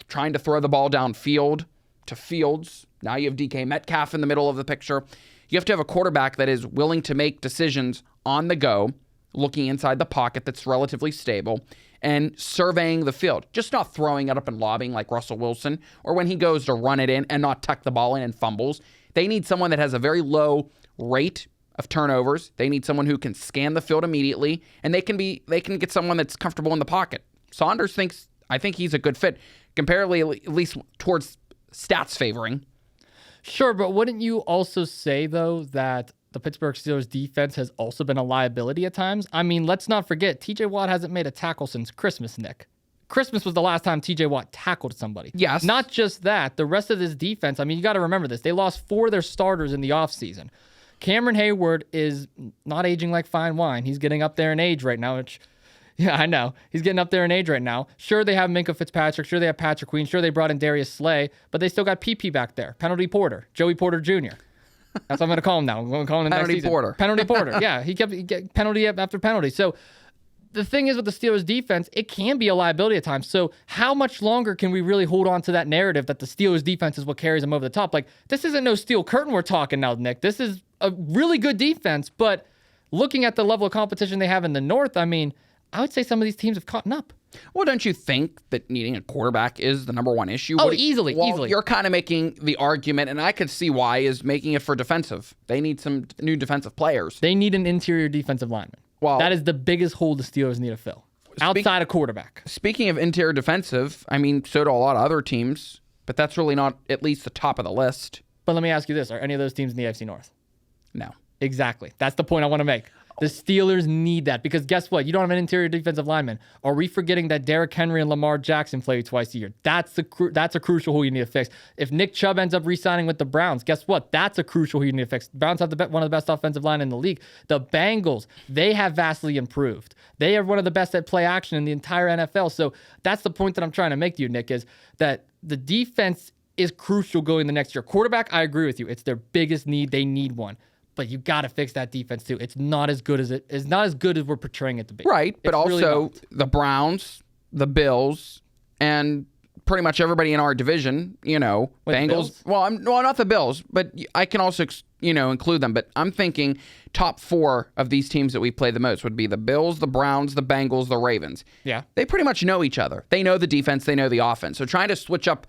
trying to throw the ball downfield to Fields. Now you have DK Metcalf in the middle of the picture. You have to have a quarterback that is willing to make decisions on the go, looking inside the pocket that's relatively stable, and surveying the field. Just not throwing it up and lobbing like Russell Wilson, or when he goes to run it in and not tuck the ball in and fumbles. They need someone that has a very low rate of turnovers. They need someone who can scan the field immediately, and they can get someone that's comfortable in the pocket. Saunders I think he's a good fit, comparatively at least towards stats favoring. Sure, but wouldn't you also say, though, that the Pittsburgh Steelers defense has also been a liability at times? I mean, let's not forget, TJ Watt hasn't made a tackle since Christmas, Nick. Christmas was the last time TJ Watt tackled somebody. Yes. Not just that, the rest of this defense, I mean, you got to remember this. They lost 4 of their starters in the offseason. Cameron Hayward is not aging like fine wine. He's getting up there in age right now, which, yeah, I know. He's getting up there in age right now. Sure, they have Minkah Fitzpatrick. Sure, they have Patrick Queen. Sure, they brought in Darius Slay, but they still got PP back there. Penalty Porter, Joey Porter Jr. That's what I'm going to call him now. I'm going to call him the Penalty next season. Porter. Penalty Porter. Yeah, he kept penalty after penalty. So the thing is with the Steelers defense, it can be a liability at times. So how much longer can we really hold on to that narrative that the Steelers defense is what carries them over the top? Like, this isn't no steel curtain we're talking now, Nick. This is a really good defense, but looking at the level of competition they have in the North, I mean, I would say some of these teams have caught up. Well, don't you think that needing a quarterback is the number one issue? Oh, easily. You're kind of making the argument, and I could see why, is making it for defensive. They need some new defensive players. They need an interior defensive lineman. Well, that is the biggest hole the Steelers need to fill. Outside of quarterback. Speaking of interior defensive, I mean, so do a lot of other teams, but that's really not at least the top of the list. But let me ask you this. Are any of those teams in the AFC North? No. Exactly. That's the point I want to make. The Steelers need that because guess what? You don't have an interior defensive lineman. Are we forgetting that Derrick Henry and Lamar Jackson play twice a year? That's a crucial hole you need to fix. If Nick Chubb ends up re-signing with the Browns, guess what? That's a crucial hole you need to fix. The Browns have one of the best offensive line in the league. The Bengals, they have vastly improved. They are one of the best at play action in the entire NFL. So that's the point that I'm trying to make to you, Nick, is that the defense is crucial going the next year. Quarterback, I agree with you. It's their biggest need. They need one. But you got to fix that defense too. It's not as good as we're portraying it to be. Right, but it's also really the Browns, the Bills, and pretty much everybody in our division. Bengals. Bills? Well, not the Bills, but I can also include them. But I'm thinking top 4 of these teams that we play the most would be the Bills, the Browns, the Bengals, the Ravens. Yeah, they pretty much know each other. They know the defense. They know the offense. So trying to switch up,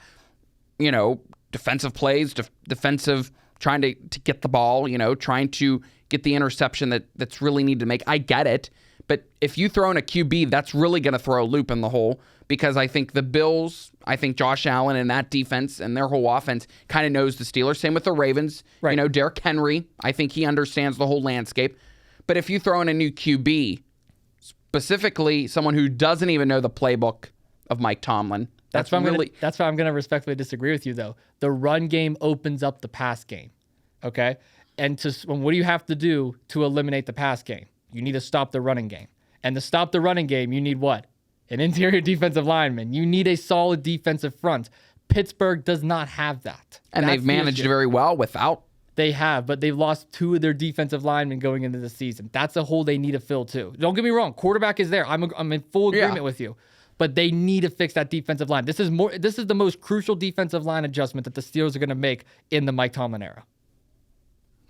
defensive plays, defensive. Trying to get the ball, trying to get the interception that's really needed to make. I get it. But if you throw in a QB, that's really going to throw a loop in the hole because I think the Bills, Josh Allen and that defense and their whole offense kind of knows the Steelers. Same with the Ravens. Right. Derrick Henry, I think he understands the whole landscape. But if you throw in a new QB, specifically someone who doesn't even know the playbook of Mike Tomlin, that's why I'm going to respectfully disagree with you, though. The run game opens up the pass game, okay? And what do you have to do to eliminate the pass game? You need to stop the running game. And to stop the running game, you need what? An interior defensive lineman. You need a solid defensive front. Pittsburgh does not have that. And they've managed very well without. They have, but they've lost 2 of their defensive linemen going into the season. That's a hole they need to fill, too. Don't get me wrong. Quarterback is there. I'm in full agreement with you. But they need to fix that defensive line. This is the most crucial defensive line adjustment that the Steelers are going to make in the Mike Tomlin era.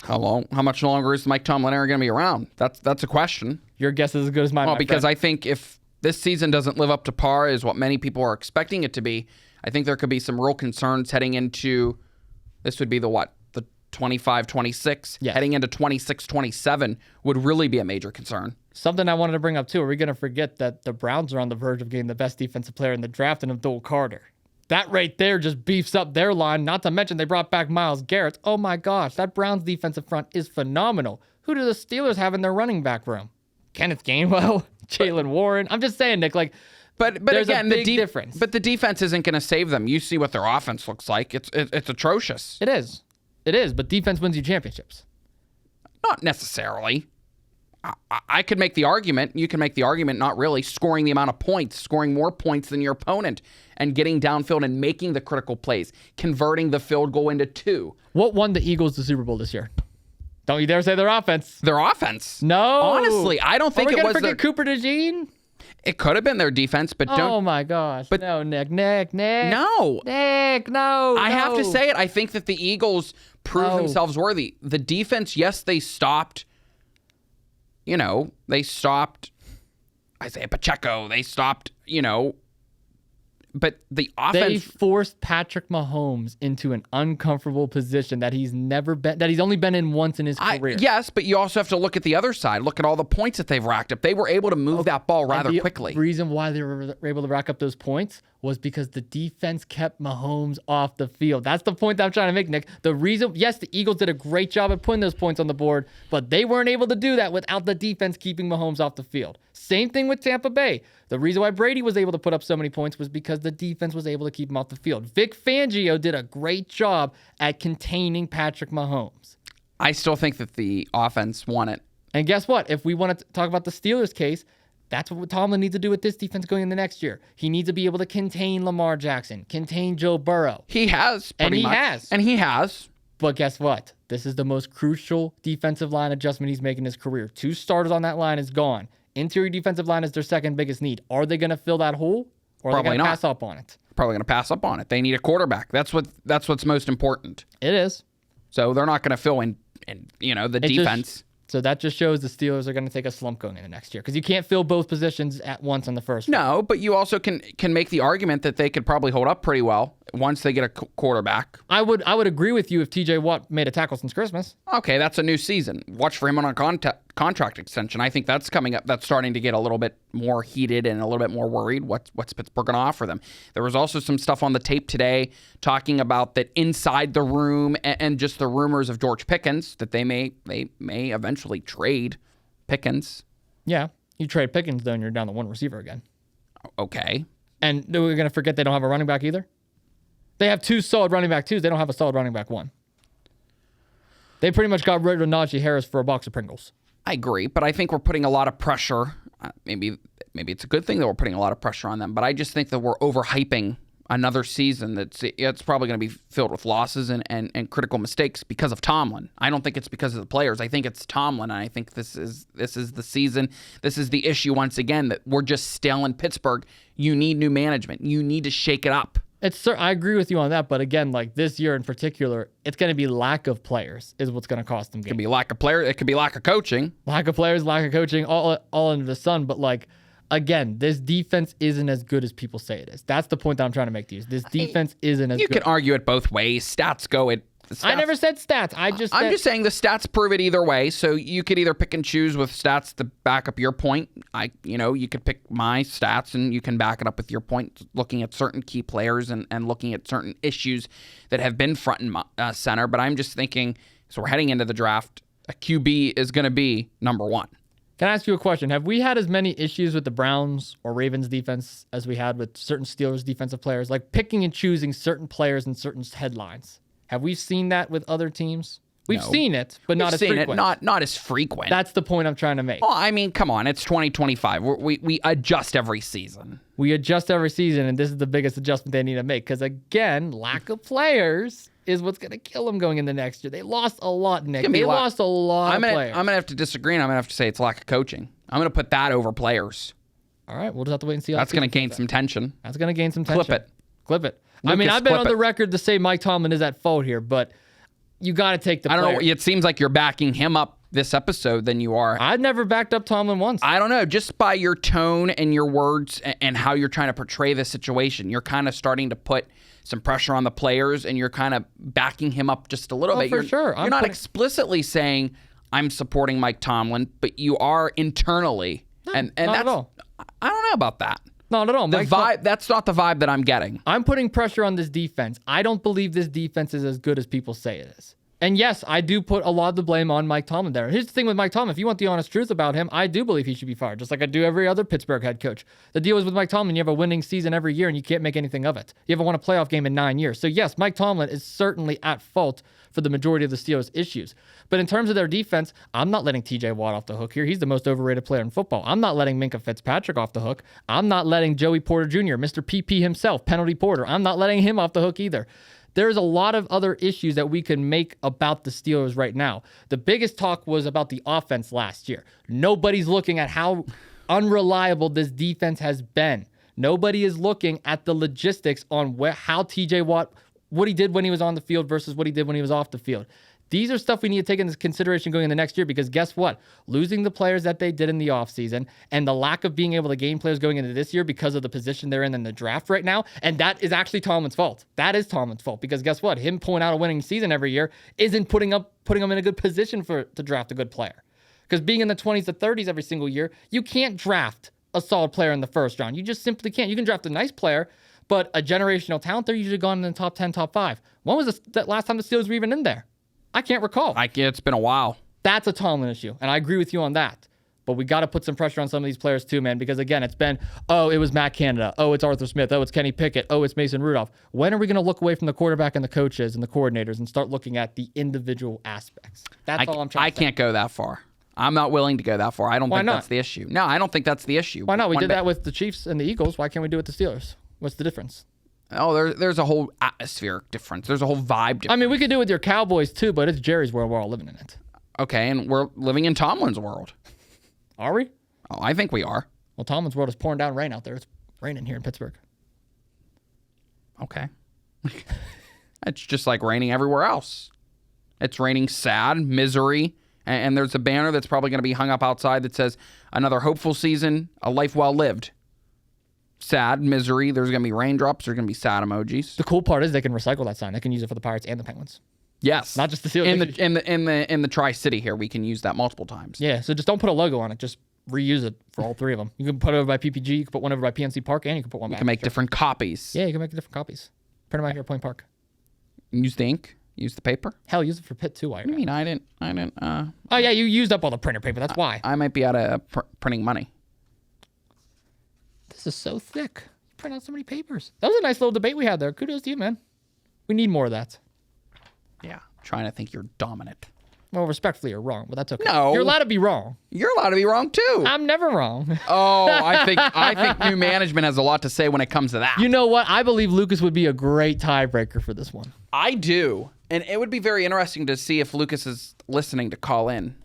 How much longer is the Mike Tomlin era going to be around? That's a question. Your guess is as good as mine. Well, because I think if this season doesn't live up to par as what many people are expecting it to be, I think there could be some real concerns heading into, this would be the 25-26, heading into 26-27 would really be a major concern. Something I wanted to bring up, too. Are we going to forget that the Browns are on the verge of getting the best defensive player in the draft in Abdul Carter? That right there just beefs up their line. Not to mention they brought back Myles Garrett. Oh, my gosh. That Browns defensive front is phenomenal. Who do the Steelers have in their running back room? Kenneth Gainwell, Jalen Warren. I'm just saying, Nick, But there's again, a big difference. But the defense isn't going to save them. You see what their offense looks like. It's atrocious. It is. It is, but defense wins you championships. Not necessarily. I could make the argument. You can make the argument, not really. Scoring the amount of points, scoring more points than your opponent, and getting downfield and making the critical plays, converting the field goal into 2. What won the Eagles the Super Bowl this year? Don't you dare say their offense. Their offense? No. Honestly, I don't think it was forget Cooper DeJean? It could have been their defense, but don't. Oh my gosh! But no, Nick. No. Nick, no. I have to say it. I think that the Eagles proved themselves worthy. The defense, yes, they stopped. They stopped Isaiah Pacheco. They stopped. But the offense. They forced Patrick Mahomes into an uncomfortable position that he's only been in once in his career. Yes, but you also have to look at the other side. Look at all the points that they've racked up. They were able to move that ball rather quickly. The reason why they were able to rack up those points was because the defense kept Mahomes off the field. That's the point that I'm trying to make, Nick. The reason, yes, the Eagles did a great job at putting those points on the board, but they weren't able to do that without the defense keeping Mahomes off the field. Same thing with Tampa Bay. The reason why Brady was able to put up so many points was because the defense was able to keep him off the field. Vic Fangio did a great job at containing Patrick Mahomes. I still think that the offense won it. And guess what? If we want to talk about the Steelers case, that's what Tomlin needs to do with this defense going into next year. He needs to be able to contain Lamar Jackson, contain Joe Burrow. He has, And he has. And he has. But guess what? This is the most crucial defensive line adjustment he's making in his career. 2 starters on that line is gone. Interior defensive line is their second biggest need. Are they going to fill that hole, or are they going to pass up on it? Probably going to pass up on it. They need a quarterback. That's what's most important. It is. So they're not going to fill in the defense. So that just shows the Steelers are going to take a slump going into next year because you can't fill both positions at once on the first. No, but you also can make the argument that they could probably hold up pretty well once they get a quarterback. I would agree with you if T.J. Watt made a tackle since Christmas. Okay, that's a new season. Watch for him on a contract extension. I think that's coming up. That's starting to get a little bit more heated and a little bit more worried. What's Pittsburgh going to offer them? There was also some stuff on the tape today talking about that inside the room and just the rumors of George Pickens that they may eventually trade Pickens. Yeah, you trade Pickens though, and you're down to one receiver again. Okay. And we're going to forget they don't have a running back either? They have 2 solid running back 2s. They don't have a solid running back 1. They pretty much got rid of Najee Harris for a box of Pringles. I agree, but I think we're putting a lot of pressure. Maybe it's a good thing that we're putting a lot of pressure on them, but I just think that we're overhyping another season it's probably going to be filled with losses and critical mistakes because of Tomlin. I don't think it's because of the players. I think it's Tomlin, and I think this is the season. This is the issue once again, that we're just stale in Pittsburgh. You need new management. You need to shake it up. I agree with you on that, but again, like this year in particular, it's going to be lack of players is what's going to cost them games. It could be lack of players. It could be lack of coaching. Lack of players, lack of coaching, all under the sun. But like, again, this defense isn't as good as people say it is. That's the point that I'm trying to make to you. This defense isn't as good. You can argue it both ways. Stats go it. I never said stats. I'm just saying the stats prove it either way. So you could either pick and choose with stats to back up your point. You could pick my stats and you can back it up with your point, looking at certain key players and looking at certain issues that have been front and center. But I'm just thinking, so we're heading into the draft. A QB is going to be number 1. Can I ask you a question? Have we had as many issues with the Browns or Ravens defense as we had with certain Steelers defensive players, like picking and choosing certain players in certain headlines? Have we seen that with other teams? We've seen it, but not as frequent. Not as frequent. That's the point I'm trying to make. Well, I mean, come on. It's 2025. We adjust every season. We adjust every season, and this is the biggest adjustment they need to make. Because, again, lack of players is what's going to kill them going into next year. They lost a lot, Nick. They lost a lot of players. I'm going to have to disagree, and I'm going to have to say it's lack of coaching. I'm going to put that over players. All right, we'll just have to wait and see. That's going to gain some tension. That's going to gain some tension. Clip it. I mean, I've been on the record to say Mike Tomlin is at fault here, but you got to take the player. I don't know. It seems like you're backing him up this episode than you are. I've never backed up Tomlin once. I don't know. Just by your tone and your words and how you're trying to portray the situation, you're kind of starting to put some pressure on the players and you're kind of backing him up just a little bit. For sure. You're not explicitly saying I'm supporting Mike Tomlin, but you are internally. And not that's, at all. I don't know about that. Not at all. That's not the vibe that I'm getting. I'm putting pressure on this defense. I don't believe this defense is as good as people say it is. And yes, I do put a lot of the blame on Mike Tomlin there. Here's the thing with Mike Tomlin. If you want the honest truth about him, I do believe he should be fired, just like I do every other Pittsburgh head coach. The deal is with Mike Tomlin, you have a winning season every year and you can't make anything of it. You haven't won a playoff game in 9 years. So yes, Mike Tomlin is certainly at fault for the majority of the Steelers' issues. But in terms of their defense, I'm not letting T.J. Watt off the hook here. He's the most overrated player in football. I'm not letting Minkah Fitzpatrick off the hook. I'm not letting Joey Porter Jr., Mr. PP himself, Penalty Porter. I'm not letting him off the hook either. There's a lot of other issues that we can make about the Steelers right now. The biggest talk was about the offense last year. Nobody's looking at how unreliable this defense has been. Nobody is looking at the logistics on how T.J. Watt, what he did when he was on the field versus what he did when he was off the field. These are stuff we need to take into consideration going into next year because guess what? Losing the players that they did in the offseason and the lack of being able to gain players going into this year because of the position they're in the draft right now, and that is actually Tomlin's fault. That is Tomlin's fault because guess what? Him pulling out a winning season every year isn't putting them in a good position to draft a good player. Because being in the 20s to 30s every single year, you can't draft a solid player in the first round. You just simply can't. You can draft a nice player, but a generational talent, they're usually gone in the top 10, top 5. When was the last time the Steelers were even in there? I can't recall. It's been a while. That's a Tomlin issue, and I agree with you on that. But we got to put some pressure on some of these players too, man, because, again, it's been, it was Matt Canada. Oh, it's Arthur Smith. Oh, it's Kenny Pickett. Oh, it's Mason Rudolph. When are we going to look away from the quarterback and the coaches and the coordinators and start looking at the individual aspects? That's all I'm trying to say. I can't go that far. I'm not willing to go that far. I don't think that's the issue. No, I don't think that's the issue. Why not? We did that with the Chiefs and the Eagles. Why can't we do it with the Steelers? What's the difference? Oh, there's a whole atmospheric difference. There's a whole vibe difference. I mean, we could do it with your Cowboys too, but it's Jerry's world. We're all living in it. Okay, and we're living in Tomlin's world. Are we? Oh, I think we are. Well, Tomlin's world is pouring down rain out there. It's raining here in Pittsburgh. Okay. It's just like raining everywhere else. It's raining sad, misery, and there's a banner that's probably going to be hung up outside that says, "Another hopeful season, a life well lived." Sad, misery, there's going to be raindrops, there's going to be sad emojis. The cool part is they can recycle that sign. They can use it for the Pirates and the Penguins. Yes. Not just the Steelers. In the Tri-City here, we can use that multiple times. Yeah, so just don't put a logo on it. Just reuse it for all three of them. You can put it over by PPG, you can put one over by PNC Park, and you can put one back. You can make different copies. Yeah, you can make different copies. Print them out here at Point Park. Use the ink, use the paper. Hell, use it for Pitt too. While you're I mean, I didn't. Oh yeah, you used up all the printer paper. That's why. I might be out of printing money. This is so thick. You print out so many papers. That was a nice little debate we had there. Kudos to you, man. We need more of that. Yeah, trying to think you're dominant. Well, respectfully, you're wrong, but that's okay. No. You're allowed to be wrong. You're allowed to be wrong too. I'm never wrong. Oh, I think new management has a lot to say when it comes to that. You know what? I believe Lucas would be a great tiebreaker for this one. I do. And it would be very interesting to see if Lucas is listening to call in.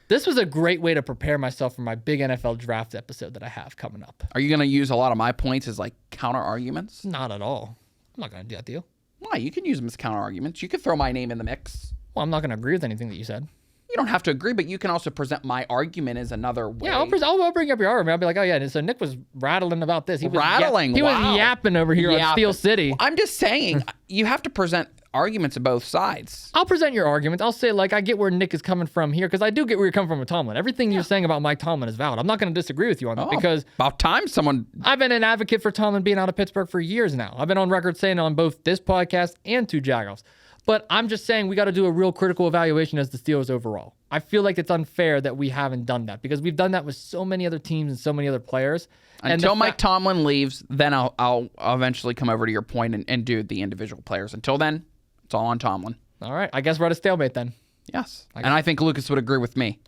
This was a great way to prepare myself for my big NFL draft episode that I have coming up. Are you going to use a lot of my points as like counter arguments? Not at all. I'm not going to do that to you. Why? You can use them as counter arguments. You could throw my name in the mix. Well, I'm not going to agree with anything that you said. You don't have to agree, but you can also present my argument as another way. Yeah, I'll bring up your argument. I'll be like, oh yeah, so Nick was rattling about this. He was Rattling? He was Wow. yapping over here on Steel City. I'm just saying, you have to present arguments of both sides. I'll present your arguments. I'll say, like, I get where Nick is coming from here, because I do get where you're coming from with Tomlin. Everything you're saying about Mike Tomlin is valid. I'm not going to disagree with you on that, because about time someone... I've been an advocate for Tomlin being out of Pittsburgh for years now. I've been on record saying on both this podcast and Two Jagoffs. But I'm just saying we got to do a real critical evaluation as the Steelers overall. I feel like it's unfair that we haven't done that, because we've done that with so many other teams and so many other players. Until Mike Tomlin leaves, then I'll eventually come over to your point and do the individual players. Until then, it's all on Tomlin. All right. I guess we're at a stalemate then. Yes. And I think Lucas would agree with me.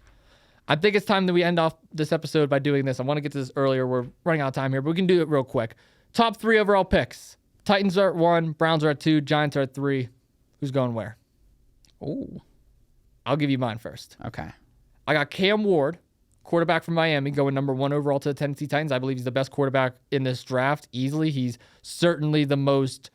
I think it's time that we end off this episode by doing this. I want to get to this earlier. We're running out of time here, but we can do it real quick. Top 3 overall picks. Titans are at 1, Browns are at 2, Giants are at 3. Who's going where? Ooh. I'll give you mine first. Okay. I got Cam Ward, quarterback from Miami, going number 1 overall to the Tennessee Titans. I believe he's the best quarterback in this draft easily. He's certainly the most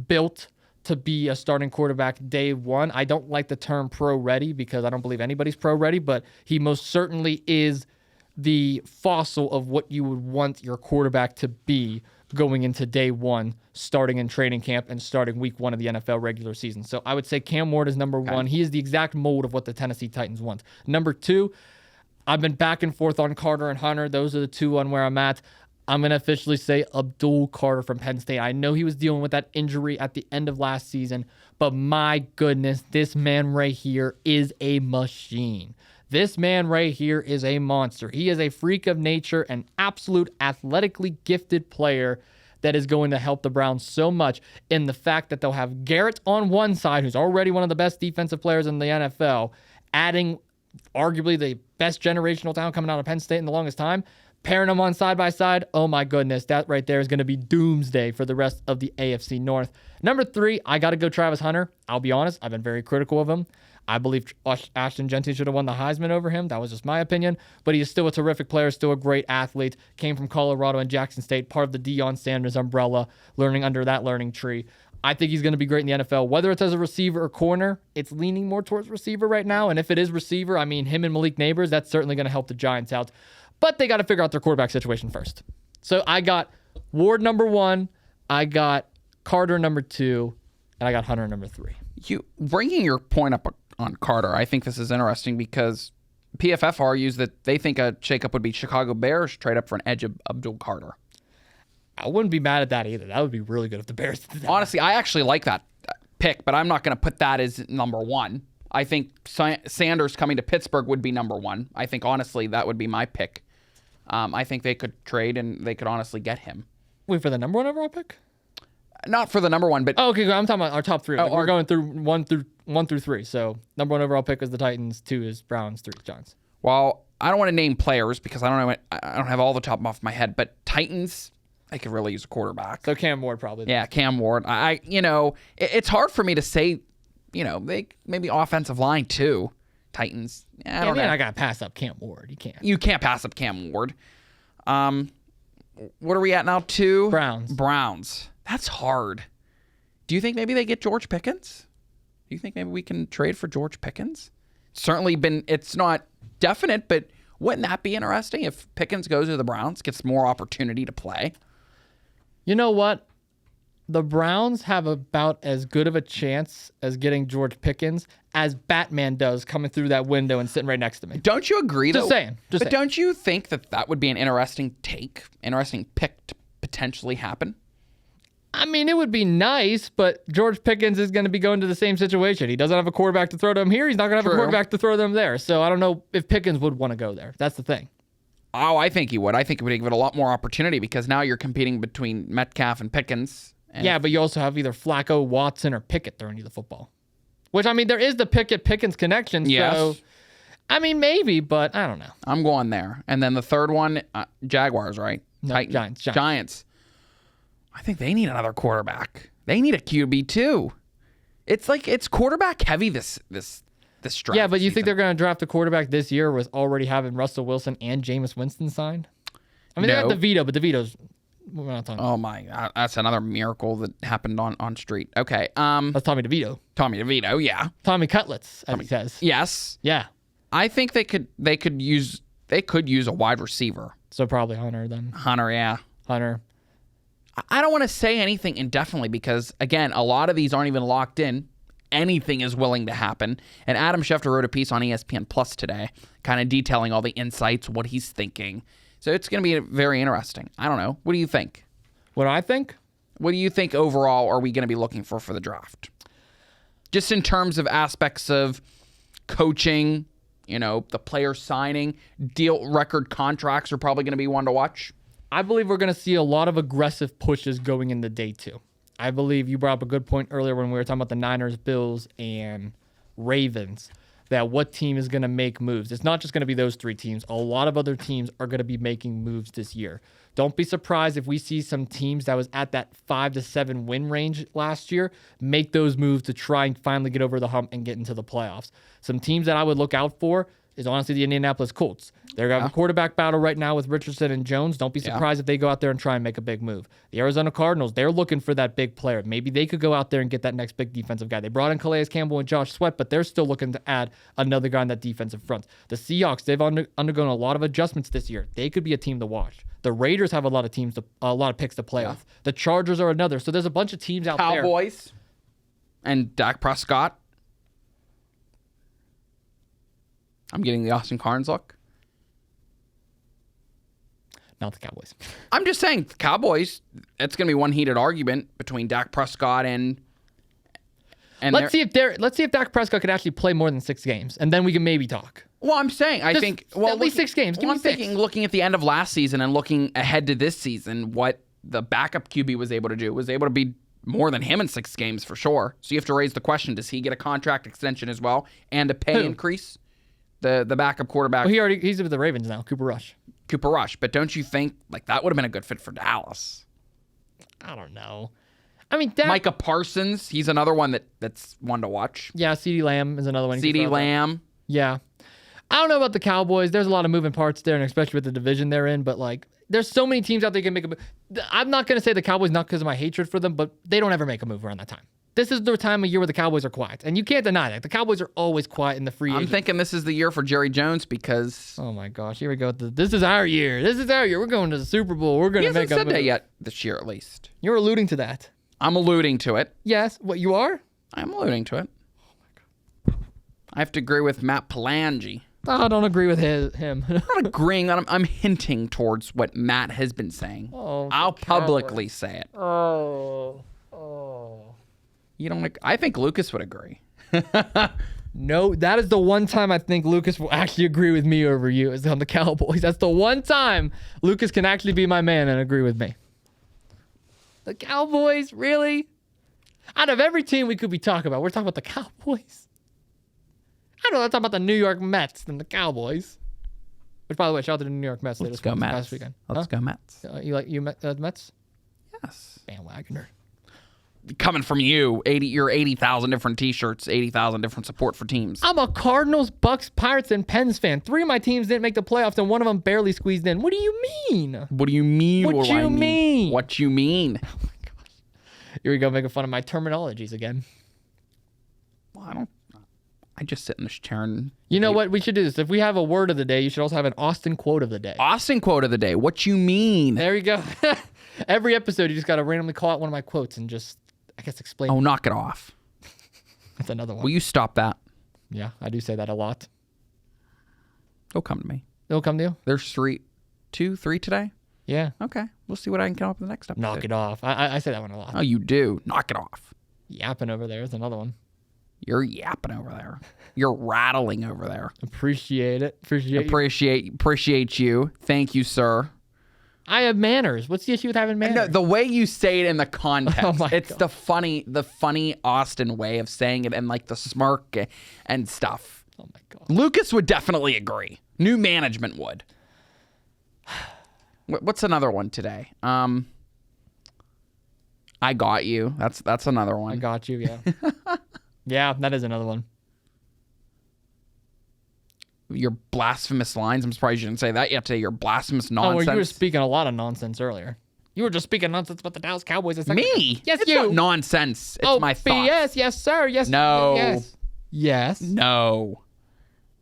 built to be a starting quarterback day one. I don't like the term pro-ready, because I don't believe anybody's pro-ready, but he most certainly is the fossil of what you would want your quarterback to be going into day one, starting in training camp and starting week 1 of the NFL regular season. So I would say Cam Ward is number 1. He is the exact mold of what the Tennessee Titans want. Number 2, I've been back and forth on Carter and Hunter. Those are the 2 on where I'm at. I'm going to officially say Abdul Carter from Penn State. I know he was dealing with that injury at the end of last season, but my goodness, this man right here is a machine. This man right here is a monster. He is a freak of nature, an absolute athletically gifted player that is going to help the Browns so much in the fact that they'll have Garrett on one side, who's already one of the best defensive players in the NFL, adding arguably the best generational talent coming out of Penn State in the longest time, pairing them on side by side. Oh my goodness, that right there is going to be doomsday for the rest of the AFC North. Number 3, I got to go Travis Hunter. I'll be honest, I've been very critical of him. I believe Ashton Genty should have won the Heisman over him. That was just my opinion. But he is still a terrific player, still a great athlete. Came from Colorado and Jackson State, part of the Deion Sanders umbrella, learning under that learning tree. I think he's going to be great in the NFL. Whether it's as a receiver or corner, it's leaning more towards receiver right now. And if it is receiver, I mean, him and Malik Neighbors, that's certainly going to help the Giants out. But they got to figure out their quarterback situation first. So I got Ward number 1, I got Carter number 2, and I got Hunter number 3. You bringing your point up on Carter, I think this is interesting because PFF argues that they think a shakeup would be Chicago Bears trade up for an edge of Abdul Carter. I wouldn't be mad at that either. That would be really good if the Bears did that. Honestly, I actually like that pick, but I'm not going to put that as number 1. I think Sanders coming to Pittsburgh would be number 1. I think, honestly, that would be my pick. I think they could trade and they could honestly get him. Wait, for the number 1 overall pick? Not for the number 1, but... Oh, okay, I'm talking about our top 3. We're going through 1 through 3. So number 1 overall pick is the Titans, 2 is Browns, 3 is Giants. Well, I don't want to name players because I don't have all the top off my head, but Titans, they could really use a quarterback. So Cam Ward probably. Yeah, Cam Ward. It's hard for me to say, maybe offensive line too. Titans. I don't know. I gotta pass up Cam Ward. You can't. You can't pass up Cam Ward. What are we at now? 2 Browns. That's hard. Do you think maybe they get George Pickens? Do you think maybe we can trade for George Pickens? Certainly it's not definite, but wouldn't that be interesting if Pickens goes to the Browns, gets more opportunity to play? You know what? The Browns have about as good of a chance as getting George Pickens as Batman does coming through that window and sitting right next to me. Don't you agree, though? Just saying. Don't you think that would be an interesting pick to potentially happen? I mean, it would be nice, but George Pickens is going to be going to the same situation. He doesn't have a quarterback to throw to him here. He's not going to have a quarterback to throw to him there. So I don't know if Pickens would want to go there. That's the thing. Oh, I think he would. I think it would give it a lot more opportunity because now you're competing between Metcalf and Pickens. Yeah, but you also have either Flacco, Watson, or Pickett throwing you the football. Which, I mean, there is the Pickett-Pickens connection. Yes. So, I mean, maybe, but I don't know. I'm going there. And then the third one, Jaguars, right? No, Giants. I think they need another quarterback. They need a QB too. It's quarterback heavy this draft. Yeah, but you think they're going to draft a quarterback this year with already having Russell Wilson and Jameis Winston signed? I mean, they got DeVito, but DeVito's... We're not talking about. Oh my, that's another miracle that happened on street. Okay. That's Tommy DeVito. Tommy DeVito, yeah. Tommy Cutlets, as he says. Yes. Yeah. I think they could use a wide receiver. So probably Hunter then. Hunter, yeah. Hunter. I don't want to say anything indefinitely because, again, a lot of these aren't even locked in. Anything is willing to happen. And Adam Schefter wrote a piece on ESPN Plus today, kind of detailing all the insights, what he's thinking. So it's going to be very interesting. I don't know. What do you think? What do I think? What do you think overall are we going to be looking for the draft? Just in terms of aspects of coaching, the player signing, deal record contracts are probably going to be one to watch. I believe we're going to see a lot of aggressive pushes going into day 2. I believe you brought up a good point earlier when we were talking about the Niners, Bills, and Ravens, that what team is going to make moves. It's not just going to be those 3 teams. A lot of other teams are going to be making moves this year. Don't be surprised if we see some teams that was at that 5 to 7 win range last year make those moves to try and finally get over the hump and get into the playoffs. Some teams that I would look out for is honestly the Indianapolis Colts. They're going to have a quarterback battle right now with Richardson and Jones. Don't be surprised if they go out there and try and make a big move. The Arizona Cardinals, they're looking for that big player. Maybe they could go out there and get that next big defensive guy. They brought in Calais Campbell and Josh Sweat, but they're still looking to add another guy on that defensive front. The Seahawks, they've undergone a lot of adjustments this year. They could be a team to watch. The Raiders have a lot of picks to play off. The Chargers are another. So there's a bunch of teams out there. Cowboys and Dak Prescott. I'm getting the Austin Cairns look. Not the Cowboys. I'm just saying, the Cowboys, it's going to be one heated argument between Dak Prescott and let's see if Dak Prescott could actually play more than 6 games, and then we can maybe talk. Well, I'm saying, I think... At least 6 games. Give me 6. Thinking, looking at the end of last season and looking ahead to this season, what the backup QB was able to be more than him in 6 games for sure. So you have to raise the question, does he get a contract extension as well and a pay increase? The backup quarterback. Well, he's with the Ravens now, Cooper Rush. But don't you think that would have been a good fit for Dallas? I don't know. I mean, Micah Parsons, he's another one that's one to watch. Yeah, CeeDee Lamb is another one. CeeDee Lamb. Yeah. I don't know about the Cowboys. There's a lot of moving parts there, and especially with the division they're in, but there's so many teams out there that can make a move. I'm not going to say the Cowboys not because of my hatred for them, but they don't ever make a move around that time. This is the time of year where the Cowboys are quiet, and you can't deny that. The Cowboys are always quiet in the free agent. I'm thinking this is the year for Jerry Jones because... Oh, my gosh. Here we go. This is our year. We're going to the Super Bowl. We're going to make a move. He hasn't said that yet this year, at least. You're alluding to that. I'm alluding to it. Yes. What, you are? I'm alluding to it. Oh, my God. I have to agree with Matt Palangi. I don't agree with him. I'm not agreeing. I'm hinting towards what Matt has been saying. Oh, I'll publicly say it. Oh. You don't? I think Lucas would agree. No, that is the one time I think Lucas will actually agree with me over you is on the Cowboys. That's the one time Lucas can actually be my man and agree with me. The Cowboys, really? Out of every team we could be talking about, we're talking about the Cowboys. I don't know. I'm talking about the New York Mets than the Cowboys. Which, by the way, shout out to the New York Mets. Let's go Mets. Last weekend. Let's go Mets. You like the Mets? Yes. Bandwagoner. Coming from you, your 80,000 different T-shirts, 80,000 different support for teams. I'm a Cardinals, Bucks, Pirates, and Pens fan. 3 of my teams didn't make the playoffs, and one of them barely squeezed in. What do you mean? What do you mean? What do I you mean? What you mean? Oh my gosh. Here we go, making fun of my terminologies again. Well, I just sit in this chair and... You know what? We should do this. If we have a word of the day, you should also have an Austin quote of the day. Austin quote of the day. What you mean? There you go. Every episode, you just got to randomly call out one of my quotes and just, I guess, explain. Oh, knock it off. That's another one. Will you stop that? Yeah, I do say that a lot. It'll come to me. It'll come to you? There's 3 today? Yeah. Okay. We'll see what I can come up with the next episode. Knock it off. I say that one a lot. Oh, you do. Knock it off. Yapping over there is another one. You're yapping over there. You're rattling over there. Appreciate it. Appreciate you. Thank you, sir. I have manners. What's the issue with having manners? No, the way you say it in the context. Oh my it's God. the funny Austin way of saying it and like the smirk and stuff. Oh my God. Lucas would definitely agree. New management would. What's another one today? I got you. That's another one. I got you, yeah. Yeah, that is another one. Your blasphemous lines. I'm surprised you didn't say that yet today. Your blasphemous Oh, nonsense. well, you were speaking a lot of nonsense earlier. You were just speaking nonsense about the Dallas Cowboys. A second ago. Me? Yes, it's you. Not nonsense. It's my thoughts. BS. Yes, sir. Yes. No. Yes. Yes. No.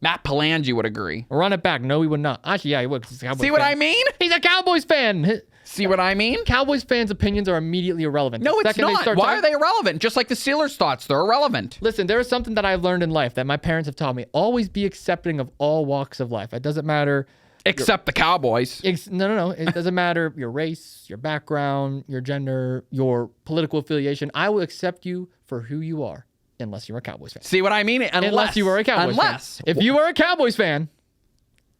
Matt Palangi would agree. Run it back. No, he would not. Actually, yeah, he would. 'Cause he's a Cowboys See what fan. I mean? He's a Cowboys fan. See what I mean? Cowboys fans' opinions are immediately irrelevant. No, The it's second they not. start Why talking- are they irrelevant? Just like the Steelers' thoughts, they're irrelevant. Listen, there is something that I've learned in life that my parents have taught me. Always be accepting of all walks of life. It doesn't matter. Except the Cowboys. No. It doesn't matter your race, your background, your gender, your political affiliation. I will accept you for who you are, unless you're a Cowboys fan. See what I mean? Unless you are a Cowboys fan. If you are a Cowboys fan,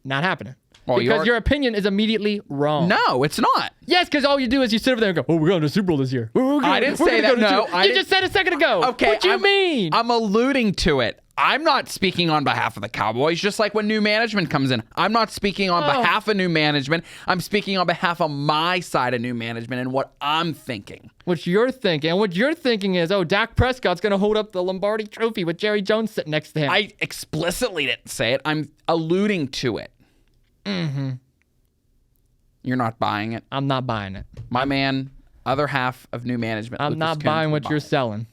not happening. Well, because your opinion is immediately wrong. No, it's not. Yes, because all you do is you sit over there and go, "Oh, we're going to the Super Bowl this year." I didn't say that. No, you just said a second ago. Okay, What do you mean? I'm alluding to it. I'm not speaking on behalf of the Cowboys, just like when new management comes in. I'm not speaking on behalf of new management. I'm speaking on behalf of my side of new management and what I'm thinking. What you're thinking. And what you're thinking is, oh, Dak Prescott's going to hold up the Lombardi trophy with Jerry Jones sitting next to him. I explicitly didn't say it. I'm alluding to it. Mm-hmm. You're not buying it. I'm not buying it. My man, other half of new management. I'm Lucas not Coons buying would what you're buy it. selling.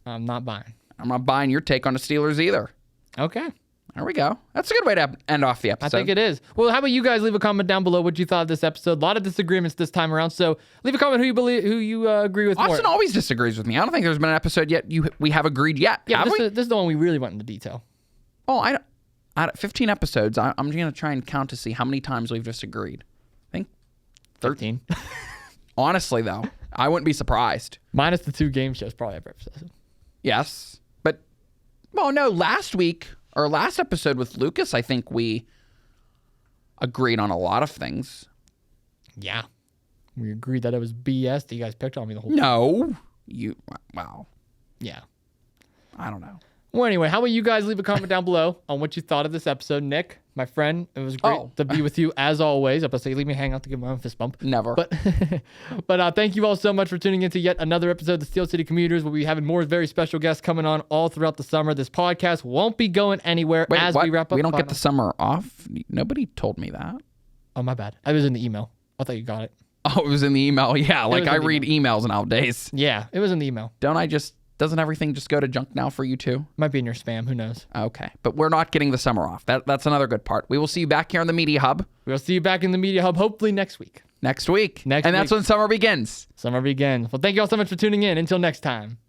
I'm not buying. I'm not buying your take on the Steelers either. Okay. There we go. That's a good way to end off the I episode. think it is. Well, how about you guys leave a comment down below what you thought of this episode? A lot of disagreements this time around, so leave a comment who you agree with Austin more. always disagrees with me. I don't think there's been an episode yet we have agreed yet. Yeah, have but we? this is the one we really went into detail. Oh, I don't. Out of 15 episodes, I'm going to try and count to see how many times we've disagreed. I think 13. Honestly, though, I wouldn't be surprised. Minus the 2 game shows, probably every episode. Yes. But, well, no, last episode with Lucas, I think we agreed on a lot of things. Yeah. We agreed that it was BS that you guys picked on me the whole time. No. Wow. Yeah. I don't know. Well, anyway, how about you guys leave a comment down below on what you thought of this episode? Nick, my friend, it was great to be with you as always. I'm going to say, leave me hang out to give my own fist bump. Never. But thank you all so much for tuning into yet another episode of the Steel City Commuters. We'll be having more very special guests coming on all throughout the summer. This podcast won't be going anywhere as we wrap up. We don't get the summer off? Nobody told me that. Oh, my bad. I was in the email. I thought you got it. Oh, it was in the email. Yeah, like was I in the read emails nowadays. Yeah, it was in the email. Doesn't everything just go to junk now for you too? Might be in your spam. Who knows? Okay. But we're not getting the summer off. That's another good part. We will see you back here on the Media Hub We'll see you back in the Media Hub hopefully next week. next week. Next and that's week. when summer begins. Summer begins. Well, thank you all so much for tuning in. Until next time.